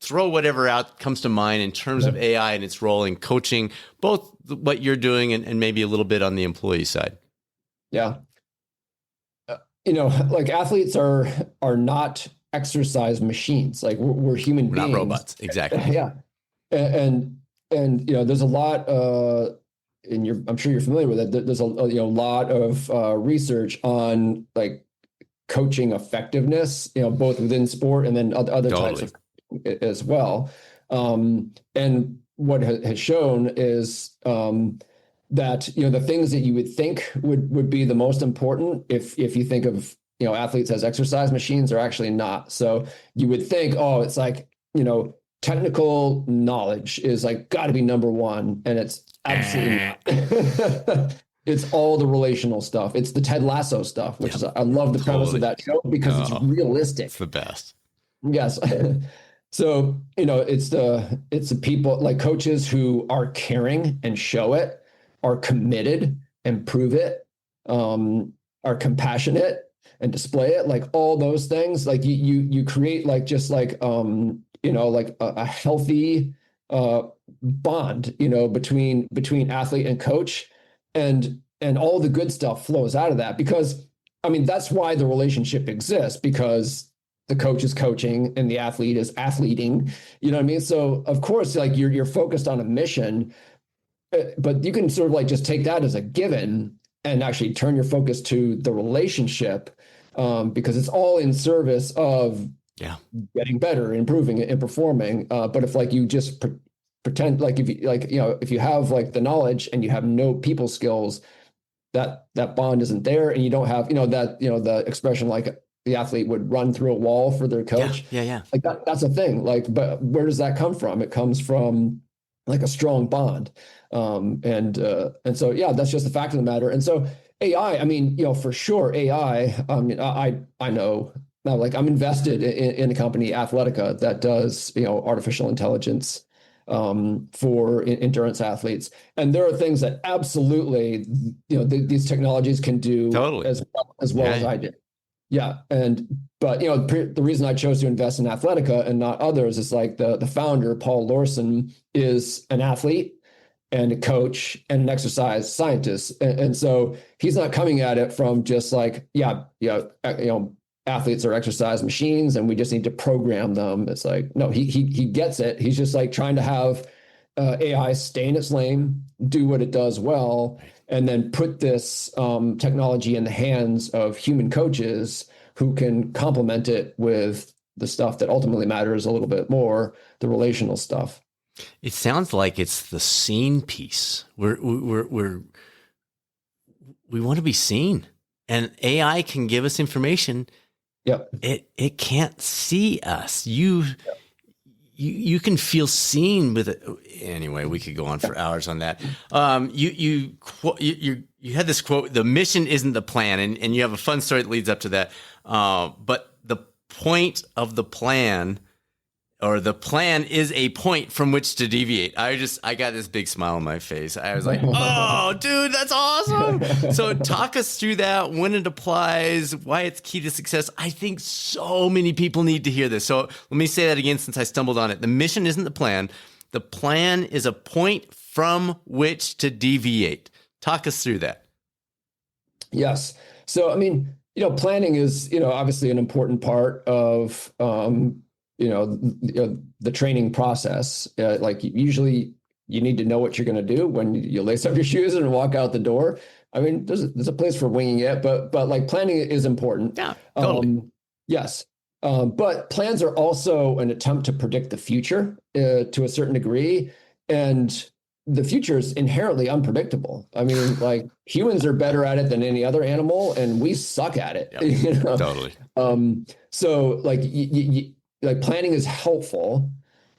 throw whatever out comes to mind in terms of AI and its role in coaching, both what you're doing and maybe a little bit on the employee side. Yeah. Like athletes are not exercise machines. Like we're human beings. Not robots. Exactly. Yeah. And there's a lot, and I'm sure you're familiar with it. There's a lot of research on like coaching effectiveness, both within sport and then other types of as well. And what has shown is that the things that you would think would be the most important if you think of athletes as exercise machines are actually not. So you would think, oh, it's like technical knowledge is like got to be number one, and it's absolutely not. It's all the relational stuff. It's the Ted Lasso stuff, which is I love the premise of that show because it's realistic. It's the best. Yes. So it's the people like coaches who are caring and show it, are committed and prove it, are compassionate and display it, like all those things. Like you create like just like like a healthy bond between athlete and coach, and all the good stuff flows out of that, because I mean that's why the relationship exists, because the coach is coaching and the athlete is athleting, you know what I mean? So of course, like you're focused on a mission, but you can sort of like just take that as a given and actually turn your focus to the relationship, because it's all in service of getting better, improving and performing. But if like you just pretend like if you have like the knowledge and you have no people skills, that bond isn't there, and you don't have the expression like the athlete would run through a wall for their coach. Yeah. Like that's a thing. Like, but where does that come from? It comes from like a strong bond. And so, yeah, that's just the fact of the matter. And so AI, I mean, for sure, AI, I know now, like I'm invested in a company, Athletica, that does, artificial intelligence for endurance athletes. And there are things that absolutely, these technologies can do as well as I did. Yeah. But the reason I chose to invest in Athletica and not others is like the founder, Paul Lorson, is an athlete and a coach and an exercise scientist. And so he's not coming at it from just like, athletes are exercise machines and we just need to program them. It's like, no, he gets it. He's just like trying to have AI stay in its lane, do what it does well, and then put this technology in the hands of human coaches who can complement it with the stuff that ultimately matters a little bit more, the relational stuff. It sounds like it's the seen piece. We want to be seen, and AI can give us information. Yep. It can't see us. You can feel seen with it. Anyway, we could go on for hours on that. You had this quote: "The mission isn't the plan," and you have a fun story that leads up to that. But the point of the plan, or the plan, is a point from which to deviate. I got this big smile on my face. I was like, "Oh, dude, that's awesome!" So talk us through that, when it applies, why it's key to success. I think so many people need to hear this. So let me say that again, since I stumbled on it. The mission isn't the plan. The plan is a point from which to deviate. Talk us through that. Yes. So, I mean, planning is, obviously an important part of, the training process. Like usually you need to know what you're going to do when you lace up your shoes and walk out the door. I mean, there's a place for winging it, but like planning is important. Yeah, totally. Yes. But plans are also an attempt to predict the future to a certain degree. And the future is inherently unpredictable. I mean, like humans are better at it than any other animal, and we suck at it. Yep, totally. So like, like planning is helpful,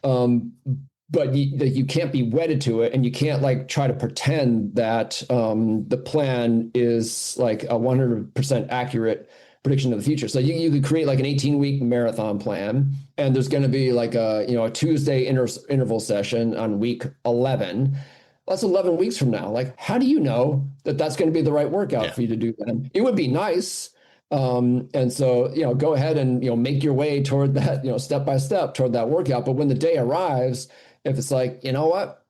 but you can't be wedded to it, and you can't like try to pretend that the plan is like a 100% accurate prediction of the future. So you could create like an 18-week marathon plan, and there's going to be like a Tuesday interval session on week 11. that's 11 weeks from now. Like, how do you know that that's going to be the right workout Yeah. for you to do then? It would be nice. And so, go ahead and, make your way toward that, step by step toward that workout. But when the day arrives, if it's like, you know what,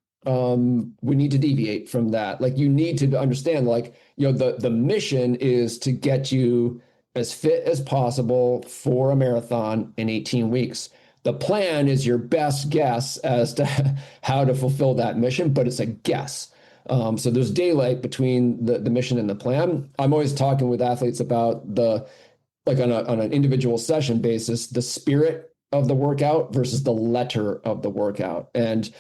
we need to deviate from that. Like, you need to understand, like, the mission is to get you as fit as possible for a marathon in 18 weeks. The plan is your best guess as to how to fulfill that mission, but it's a guess. So there's daylight between the mission and the plan. I'm always talking with athletes about like on an individual session basis, the spirit of the workout versus the letter of the workout. And,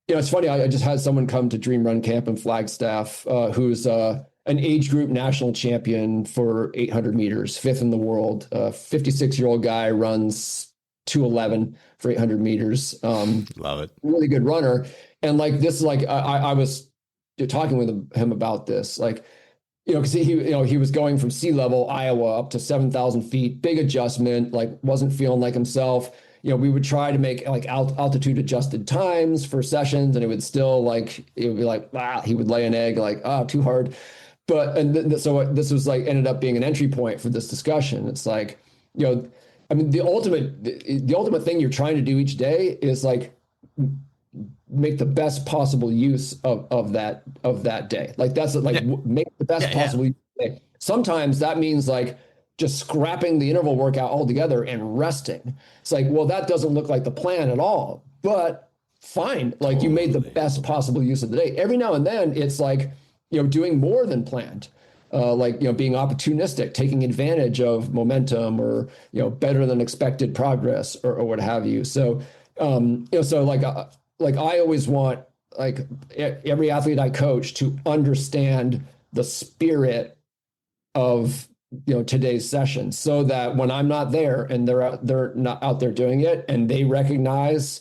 it's funny. I just had someone come to Dream Run Camp in Flagstaff, who's an age group national champion for 800 meters, fifth in the world. 56-year-old guy runs 2:11 for 800 meters. Love it. Really good runner. And like this, like I was talking with him about this, like, because he was going from sea level Iowa up to 7,000 feet, big adjustment, like wasn't feeling like himself. We would try to make like altitude adjusted times for sessions, and it would still it would be like, he would lay an egg, like, too hard. But, so this was like, ended up being an entry point for this discussion. It's like, I mean, the ultimate thing you're trying to do each day is like make the best possible use of that day. Like that's like make the best possible use of the day. Sometimes that means like just scrapping the interval workout altogether and resting. It's like, well, that doesn't look like the plan at all, but fine. Like you made the best possible use of the day. Every now and then it's like, doing more than planned. Being opportunistic, taking advantage of momentum or, better than expected progress or what have you. So, I always want like every athlete I coach to understand the spirit of, today's session so that when I'm not there and they're not out there doing it and they recognize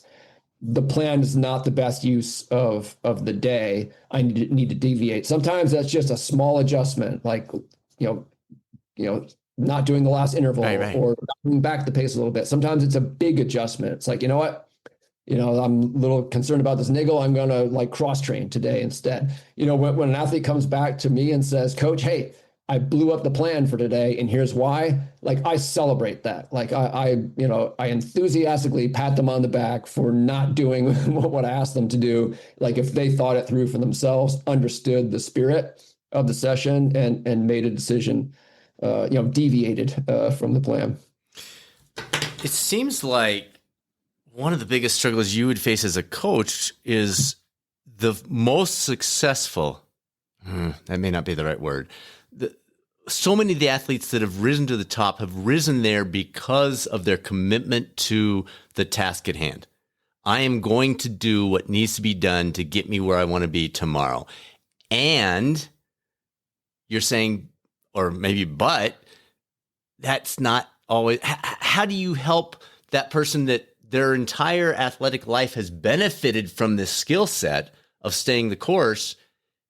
the plan is not the best use of the day, I need to deviate. Sometimes that's just a small adjustment, like, not doing the last interval or bringing back the pace a little bit. Sometimes it's a big adjustment. It's like, you know what? I'm a little concerned about this niggle. I'm going to like cross train today instead. When an athlete comes back to me and says, Coach, hey, I blew up the plan for today, and here's why. Like I celebrate that. Like I enthusiastically pat them on the back for not doing what I asked them to do. Like if they thought it through for themselves, understood the spirit of the session, and made a decision, deviated from the plan. It seems like one of the biggest struggles you would face as a coach is the most successful. That may not be the right word. So many of the athletes that have risen to the top have risen there because of their commitment to the task at hand. I am going to do what needs to be done to get me where I want to be tomorrow. And you're saying, or maybe, but that's not always. How do you help that person that their entire athletic life has benefited from this skill set of staying the course?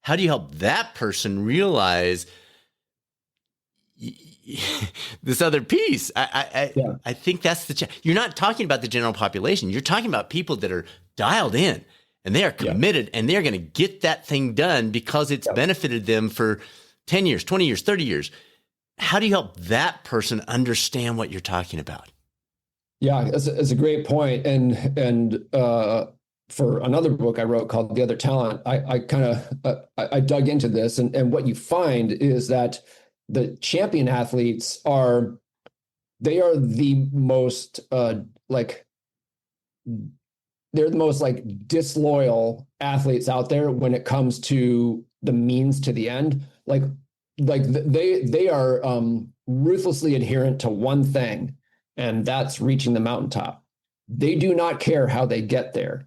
How do you help that person realize this other piece? I think that's you're not talking about the general population. You're talking about people that are dialed in and they are committed and they're going to get that thing done because it's benefited them for 10 years, 20 years, 30 years. How do you help that person understand what you're talking about? Yeah, it's a great point. And for another book I wrote called The Other Talent, I kind of I dug into this, and what you find is that the champion athletes are the most they're the most like disloyal athletes out there when it comes to the means to the end. Like they are ruthlessly adherent to one thing, and that's reaching the mountaintop. They do not care how they get there.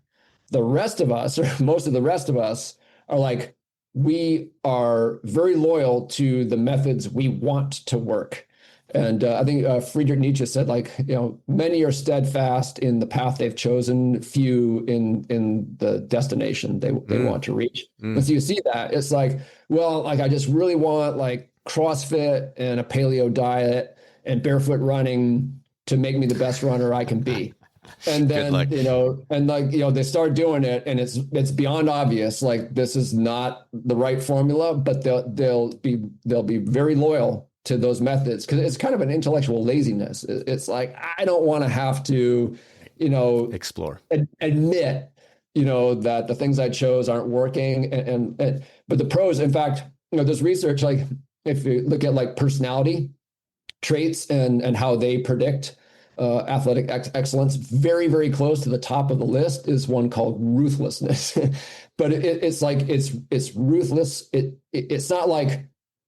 The rest of us, or most of the rest of us, are like, we are very loyal to the methods we want to work. And I think Friedrich Nietzsche said, like, many are steadfast in the path they've chosen, few in the destination they want to reach. And so you see that it's like, well, like I just really want like CrossFit and a paleo diet and barefoot running to make me the best runner I can be. And Good luck. then, and like, they start doing it and it's beyond obvious, like this is not the right formula, but they'll be very loyal to those methods because it's kind of an intellectual laziness. It's like, I don't want to have to, Explore. admit, that the things I chose aren't working. But the pros, in fact, there's research, like if you look at like personality traits and how they predict athletic excellence, very, very close to the top of the list is one called ruthlessness. But it's like, it's ruthless. It's not like,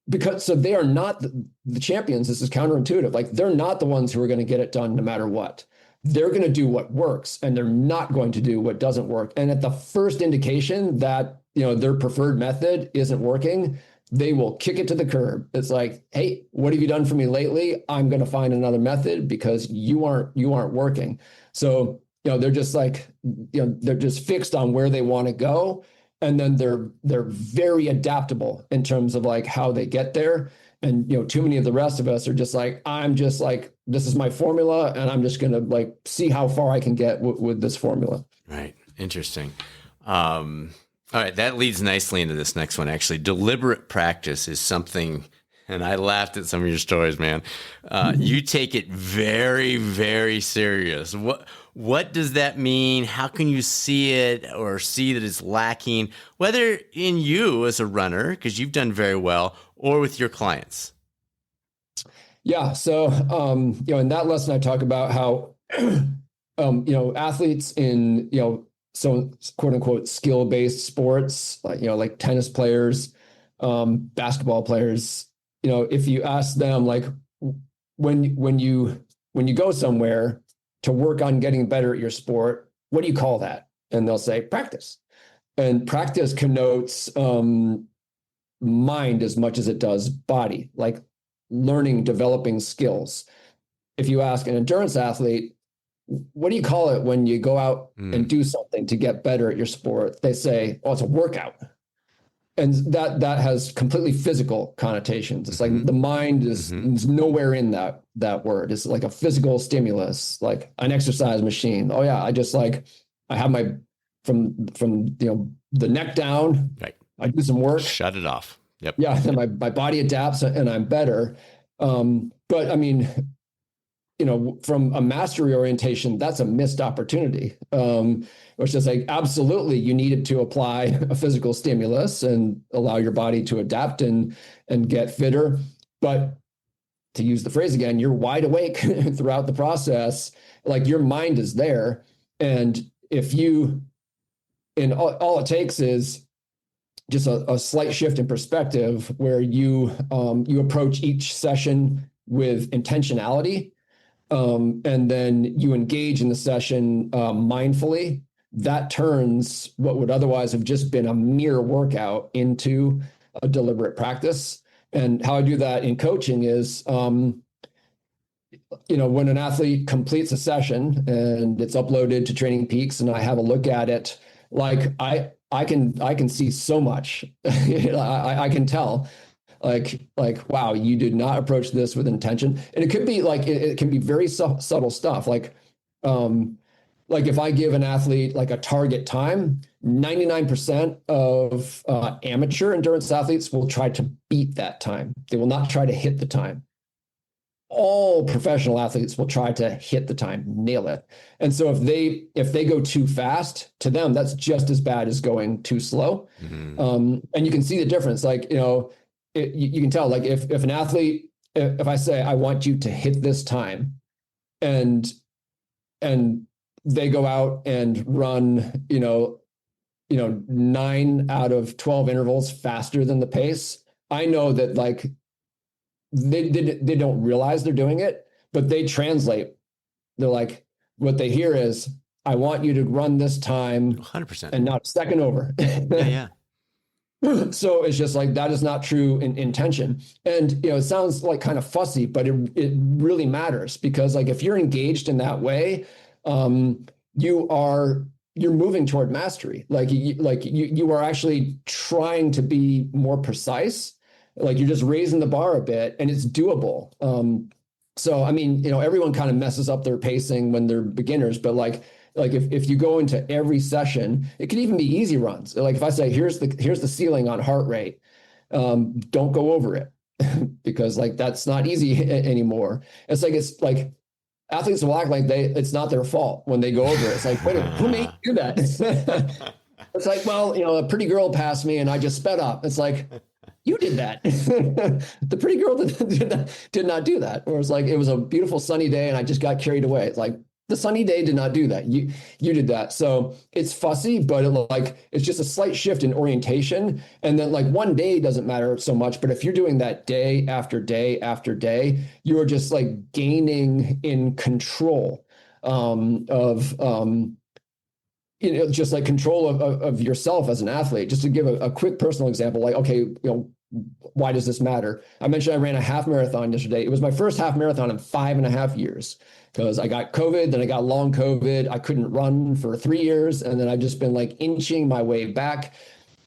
because so they are not the champions. This is counterintuitive. Like they're not the ones who are going to get it done no matter what. They're going to do what works and they're not going to do what doesn't work. And at the first indication that, their preferred method isn't working, they will kick it to the curb. It's like, hey, what have you done for me lately? I'm going to find another method because you aren't working. So, they're just like, they're just fixed on where they want to go. And then they're very adaptable in terms of like how they get there. And, too many of the rest of us are just like, I'm just like, this is my formula and I'm just going to like see how far I can get with this formula. Right. Interesting. All right. That leads nicely into this next one. Actually, deliberate practice is something, and I laughed at some of your stories, man. You take it very, very serious. What does that mean? How can you see it or see that it's lacking, whether in you as a runner, because you've done very well, or with your clients? Yeah. So, in that lesson, I talk about how, athletes in, so quote unquote skill-based sports, like tennis players, basketball players, if you ask them, like when you go somewhere to work on getting better at your sport, what do you call that? And they'll say practice. And practice connotes mind as much as it does body, like learning, developing skills. If you ask an endurance athlete, what do you call it when you go out and do something to get better at your sport? They say, oh, it's a workout. And that has completely physical connotations. It's like the mind is nowhere in that word. It's like a physical stimulus, like an exercise machine. Oh yeah, I have my from the neck down. Right. I do some work. Shut it off. Yep. Yeah, and my body adapts and I'm better. But I mean, from a mastery orientation, that's a missed opportunity. Which is like, absolutely, you needed to apply a physical stimulus and allow your body to adapt and get fitter. But to use the phrase again, you're wide awake throughout the process. Like your mind is there. And all it takes is just a slight shift in perspective where you approach each session with intentionality. And then you engage in the session mindfully. That turns what would otherwise have just been a mere workout into a deliberate practice. And how I do that in coaching is, when an athlete completes a session and it's uploaded to Training Peaks and I have a look at it, like I can see so much. I can tell. Like, wow, you did not approach this with intention. And it could be like, it can be very subtle stuff. Like if I give an athlete like a target time, 99% of amateur endurance athletes will try to beat that time. They will not try to hit the time. All professional athletes will try to hit the time, nail it. And so if they go too fast, to them, that's just as bad as going too slow. And you can see the difference. Like, you can tell, like if an athlete, if I say, I want you to hit this time and they go out and run, 9 out of 12 intervals faster than the pace, I know that like they don't realize they're doing it, but they translate. They're like, what they hear is, I want you to run this time 100% and not a second over. Yeah. So it's just like, that is not true in intention. And, it sounds like kind of fussy, but it really matters because like, if you're engaged in that way, you're moving toward mastery. Like you are actually trying to be more precise. Like you're just raising the bar a bit and it's doable. So, I mean, everyone kind of messes up their pacing when they're beginners, but like if you go into every session, it could even be easy runs. Like if I say, here's the ceiling on heart rate, don't go over it because like that's not easy anymore. It's like athletes will act like it's not their fault when they go over it. It's like, wait a minute, who made you do that? It's like, well, a pretty girl passed me and I just sped up. It's like, you did that. The pretty girl did not do that. Or it's like, it was a beautiful sunny day and I just got carried away. It's like, the sunny day did not do that. You did that. So it's fussy, but it's just a slight shift in orientation. And then like one day doesn't matter so much, but if you're doing that day after day after day, you're just like gaining in control of just like control of yourself as an athlete. Just to give a quick personal example, like, okay, why does this matter? I mentioned I ran a half marathon yesterday. It was my first half marathon in 5.5 years because I got COVID, then I got long COVID. I couldn't run for 3 years. And then I've just been like inching my way back.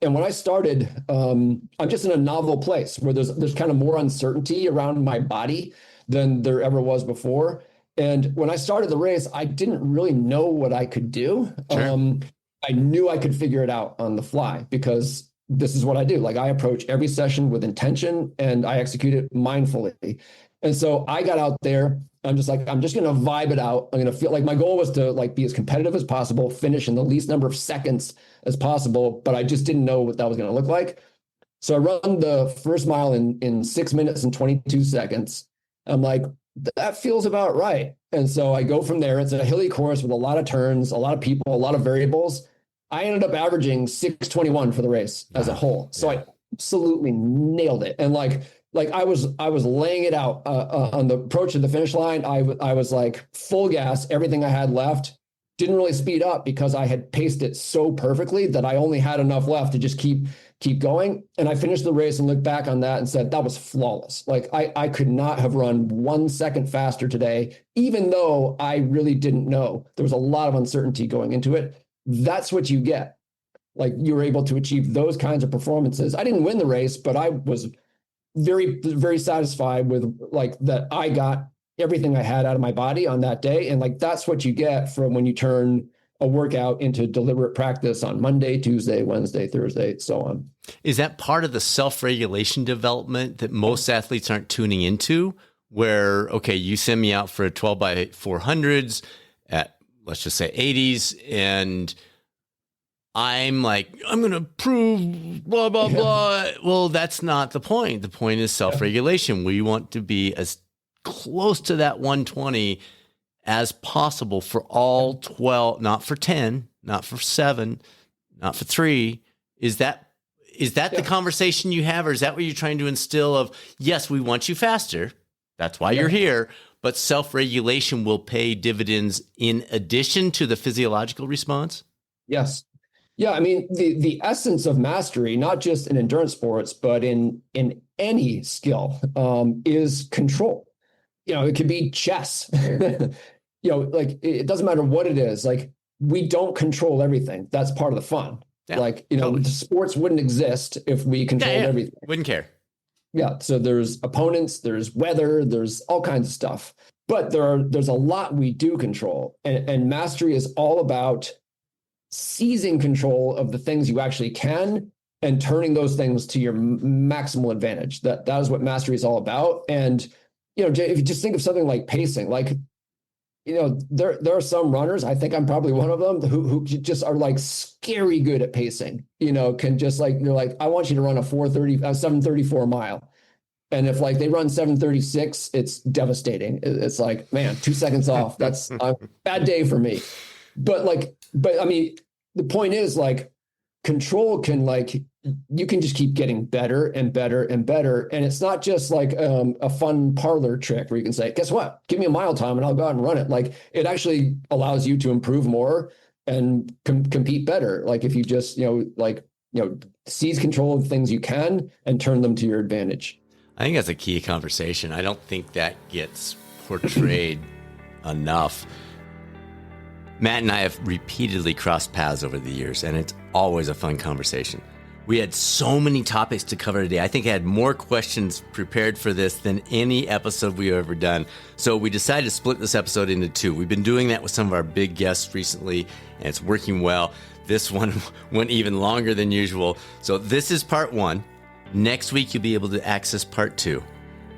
And when I started, I'm just in a novel place where there's kind of more uncertainty around my body than there ever was before. And when I started the race, I didn't really know what I could do. Sure. I knew I could figure it out on the fly because this is what I do. Like I approach every session with intention and I execute it mindfully. And so I got out there. I'm just going to vibe it out. I'm going to feel like my goal was to like be as competitive as possible, finish in the least number of seconds as possible. But I just didn't know what that was going to look like. So I run the first mile in 6 minutes and 22 seconds. I'm like, that feels about right. And so I go from there. It's a hilly course with a lot of turns, a lot of people, a lot of variables. I ended up averaging 6:21 for the race as a whole. So I absolutely nailed it. And like I was laying it out on the approach to the finish line. I was like full gas, everything I had left. Didn't really speed up because I had paced it so perfectly that I only had enough left to just keep going. And I finished the race and looked back on that and said, that was flawless. Like I could not have run 1 second faster today, even though I really didn't know. There was a lot of uncertainty going into it. That's what you get. Like you were able to achieve those kinds of performances. I didn't win the race, but I was very, very satisfied with like that I got everything I had out of my body on that day. And like, that's what you get from when you turn a workout into deliberate practice on Monday, Tuesday, Wednesday, Thursday, so on. Is that part of the self-regulation development that most athletes aren't tuning into? Where, okay, you send me out for a 12 by 400s at, let's just say 80s, and I'm like, I'm going to prove blah, blah, blah. Well, that's not the point. The point is self-regulation. We want to be as close to that 120 as possible for all 12, not for 10, not for 7, not for 3. Is that the conversation you have, or is that what you're trying to instill of, yes, we want you faster. That's why you're here. But self-regulation will pay dividends in addition to the physiological response? Yes. Yeah. I mean, the essence of mastery, not just in endurance sports, but in any skill, is control. It could be chess. Like it doesn't matter what it is. Like we don't control everything. That's part of the fun. Yeah, like, totally. Sports wouldn't exist if we controlled everything. Wouldn't care. Yeah. So there's opponents, there's weather, there's all kinds of stuff. But there's a lot we do control. And mastery is all about seizing control of the things you actually can and turning those things to your maximal advantage. That is what mastery is all about. And, if you just think of something like pacing, like, there are some runners, I think I'm probably one of them, who just are like scary good at pacing, can just like, they're like, I want you to run a 7:34 mile. And if like they run 7:36, it's devastating. It's like, man, 2 seconds off. That's a bad day for me. But I mean, the point is like control can you can just keep getting better and better and better. And it's not just like a fun parlor trick where you can say, guess what? Give me a mile time and I'll go out and run it. Like it actually allows you to improve more and compete better. Like if you just, seize control of things you can and turn them to your advantage. I think that's a key conversation. I don't think that gets portrayed enough. Matt and I have repeatedly crossed paths over the years, and it's always a fun conversation. We had so many topics to cover today. I think I had more questions prepared for this than any episode we've ever done. So we decided to split this episode into two. We've been doing that with some of our big guests recently, and it's working well. This one went even longer than usual. So this is part one. Next week, you'll be able to access part two.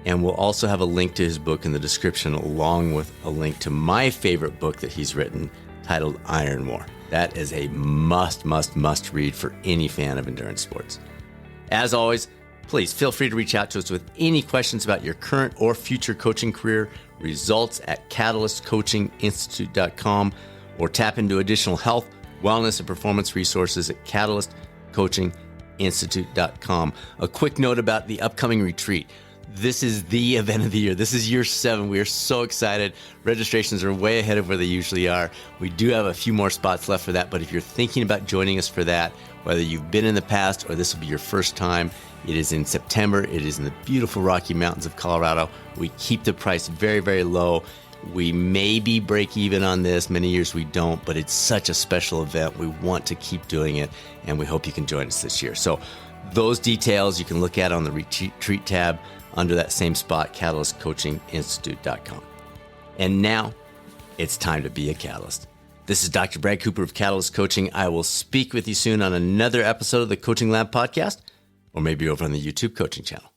And we'll also have a link to his book in the description, along with a link to my favorite book that he's written titled Iron War. That is a must read for any fan of endurance sports. As always, please feel free to reach out to us with any questions about your current or future coaching career, results at catalystcoachinginstitute.com, or tap into additional health, wellness, and performance resources at catalystcoachinginstitute.com. A quick note about the upcoming retreat. This is the event of the year. This is year 7. We are so excited. Registrations are way ahead of where they usually are. We do have a few more spots left for that, but if you're thinking about joining us for that, whether you've been in the past or this will be your first time, it is in September. It is in the beautiful Rocky Mountains of Colorado. We keep the price very, very low. We maybe break even on this. Many years we don't, but it's such a special event. We want to keep doing it, and we hope you can join us this year. So those details you can look at on the retreat tab under that same spot, catalystcoachinginstitute.com. And now it's time to be a catalyst. This is Dr. Brad Cooper of Catalyst Coaching. I will speak with you soon on another episode of the Coaching Lab podcast, or maybe over on the YouTube coaching channel.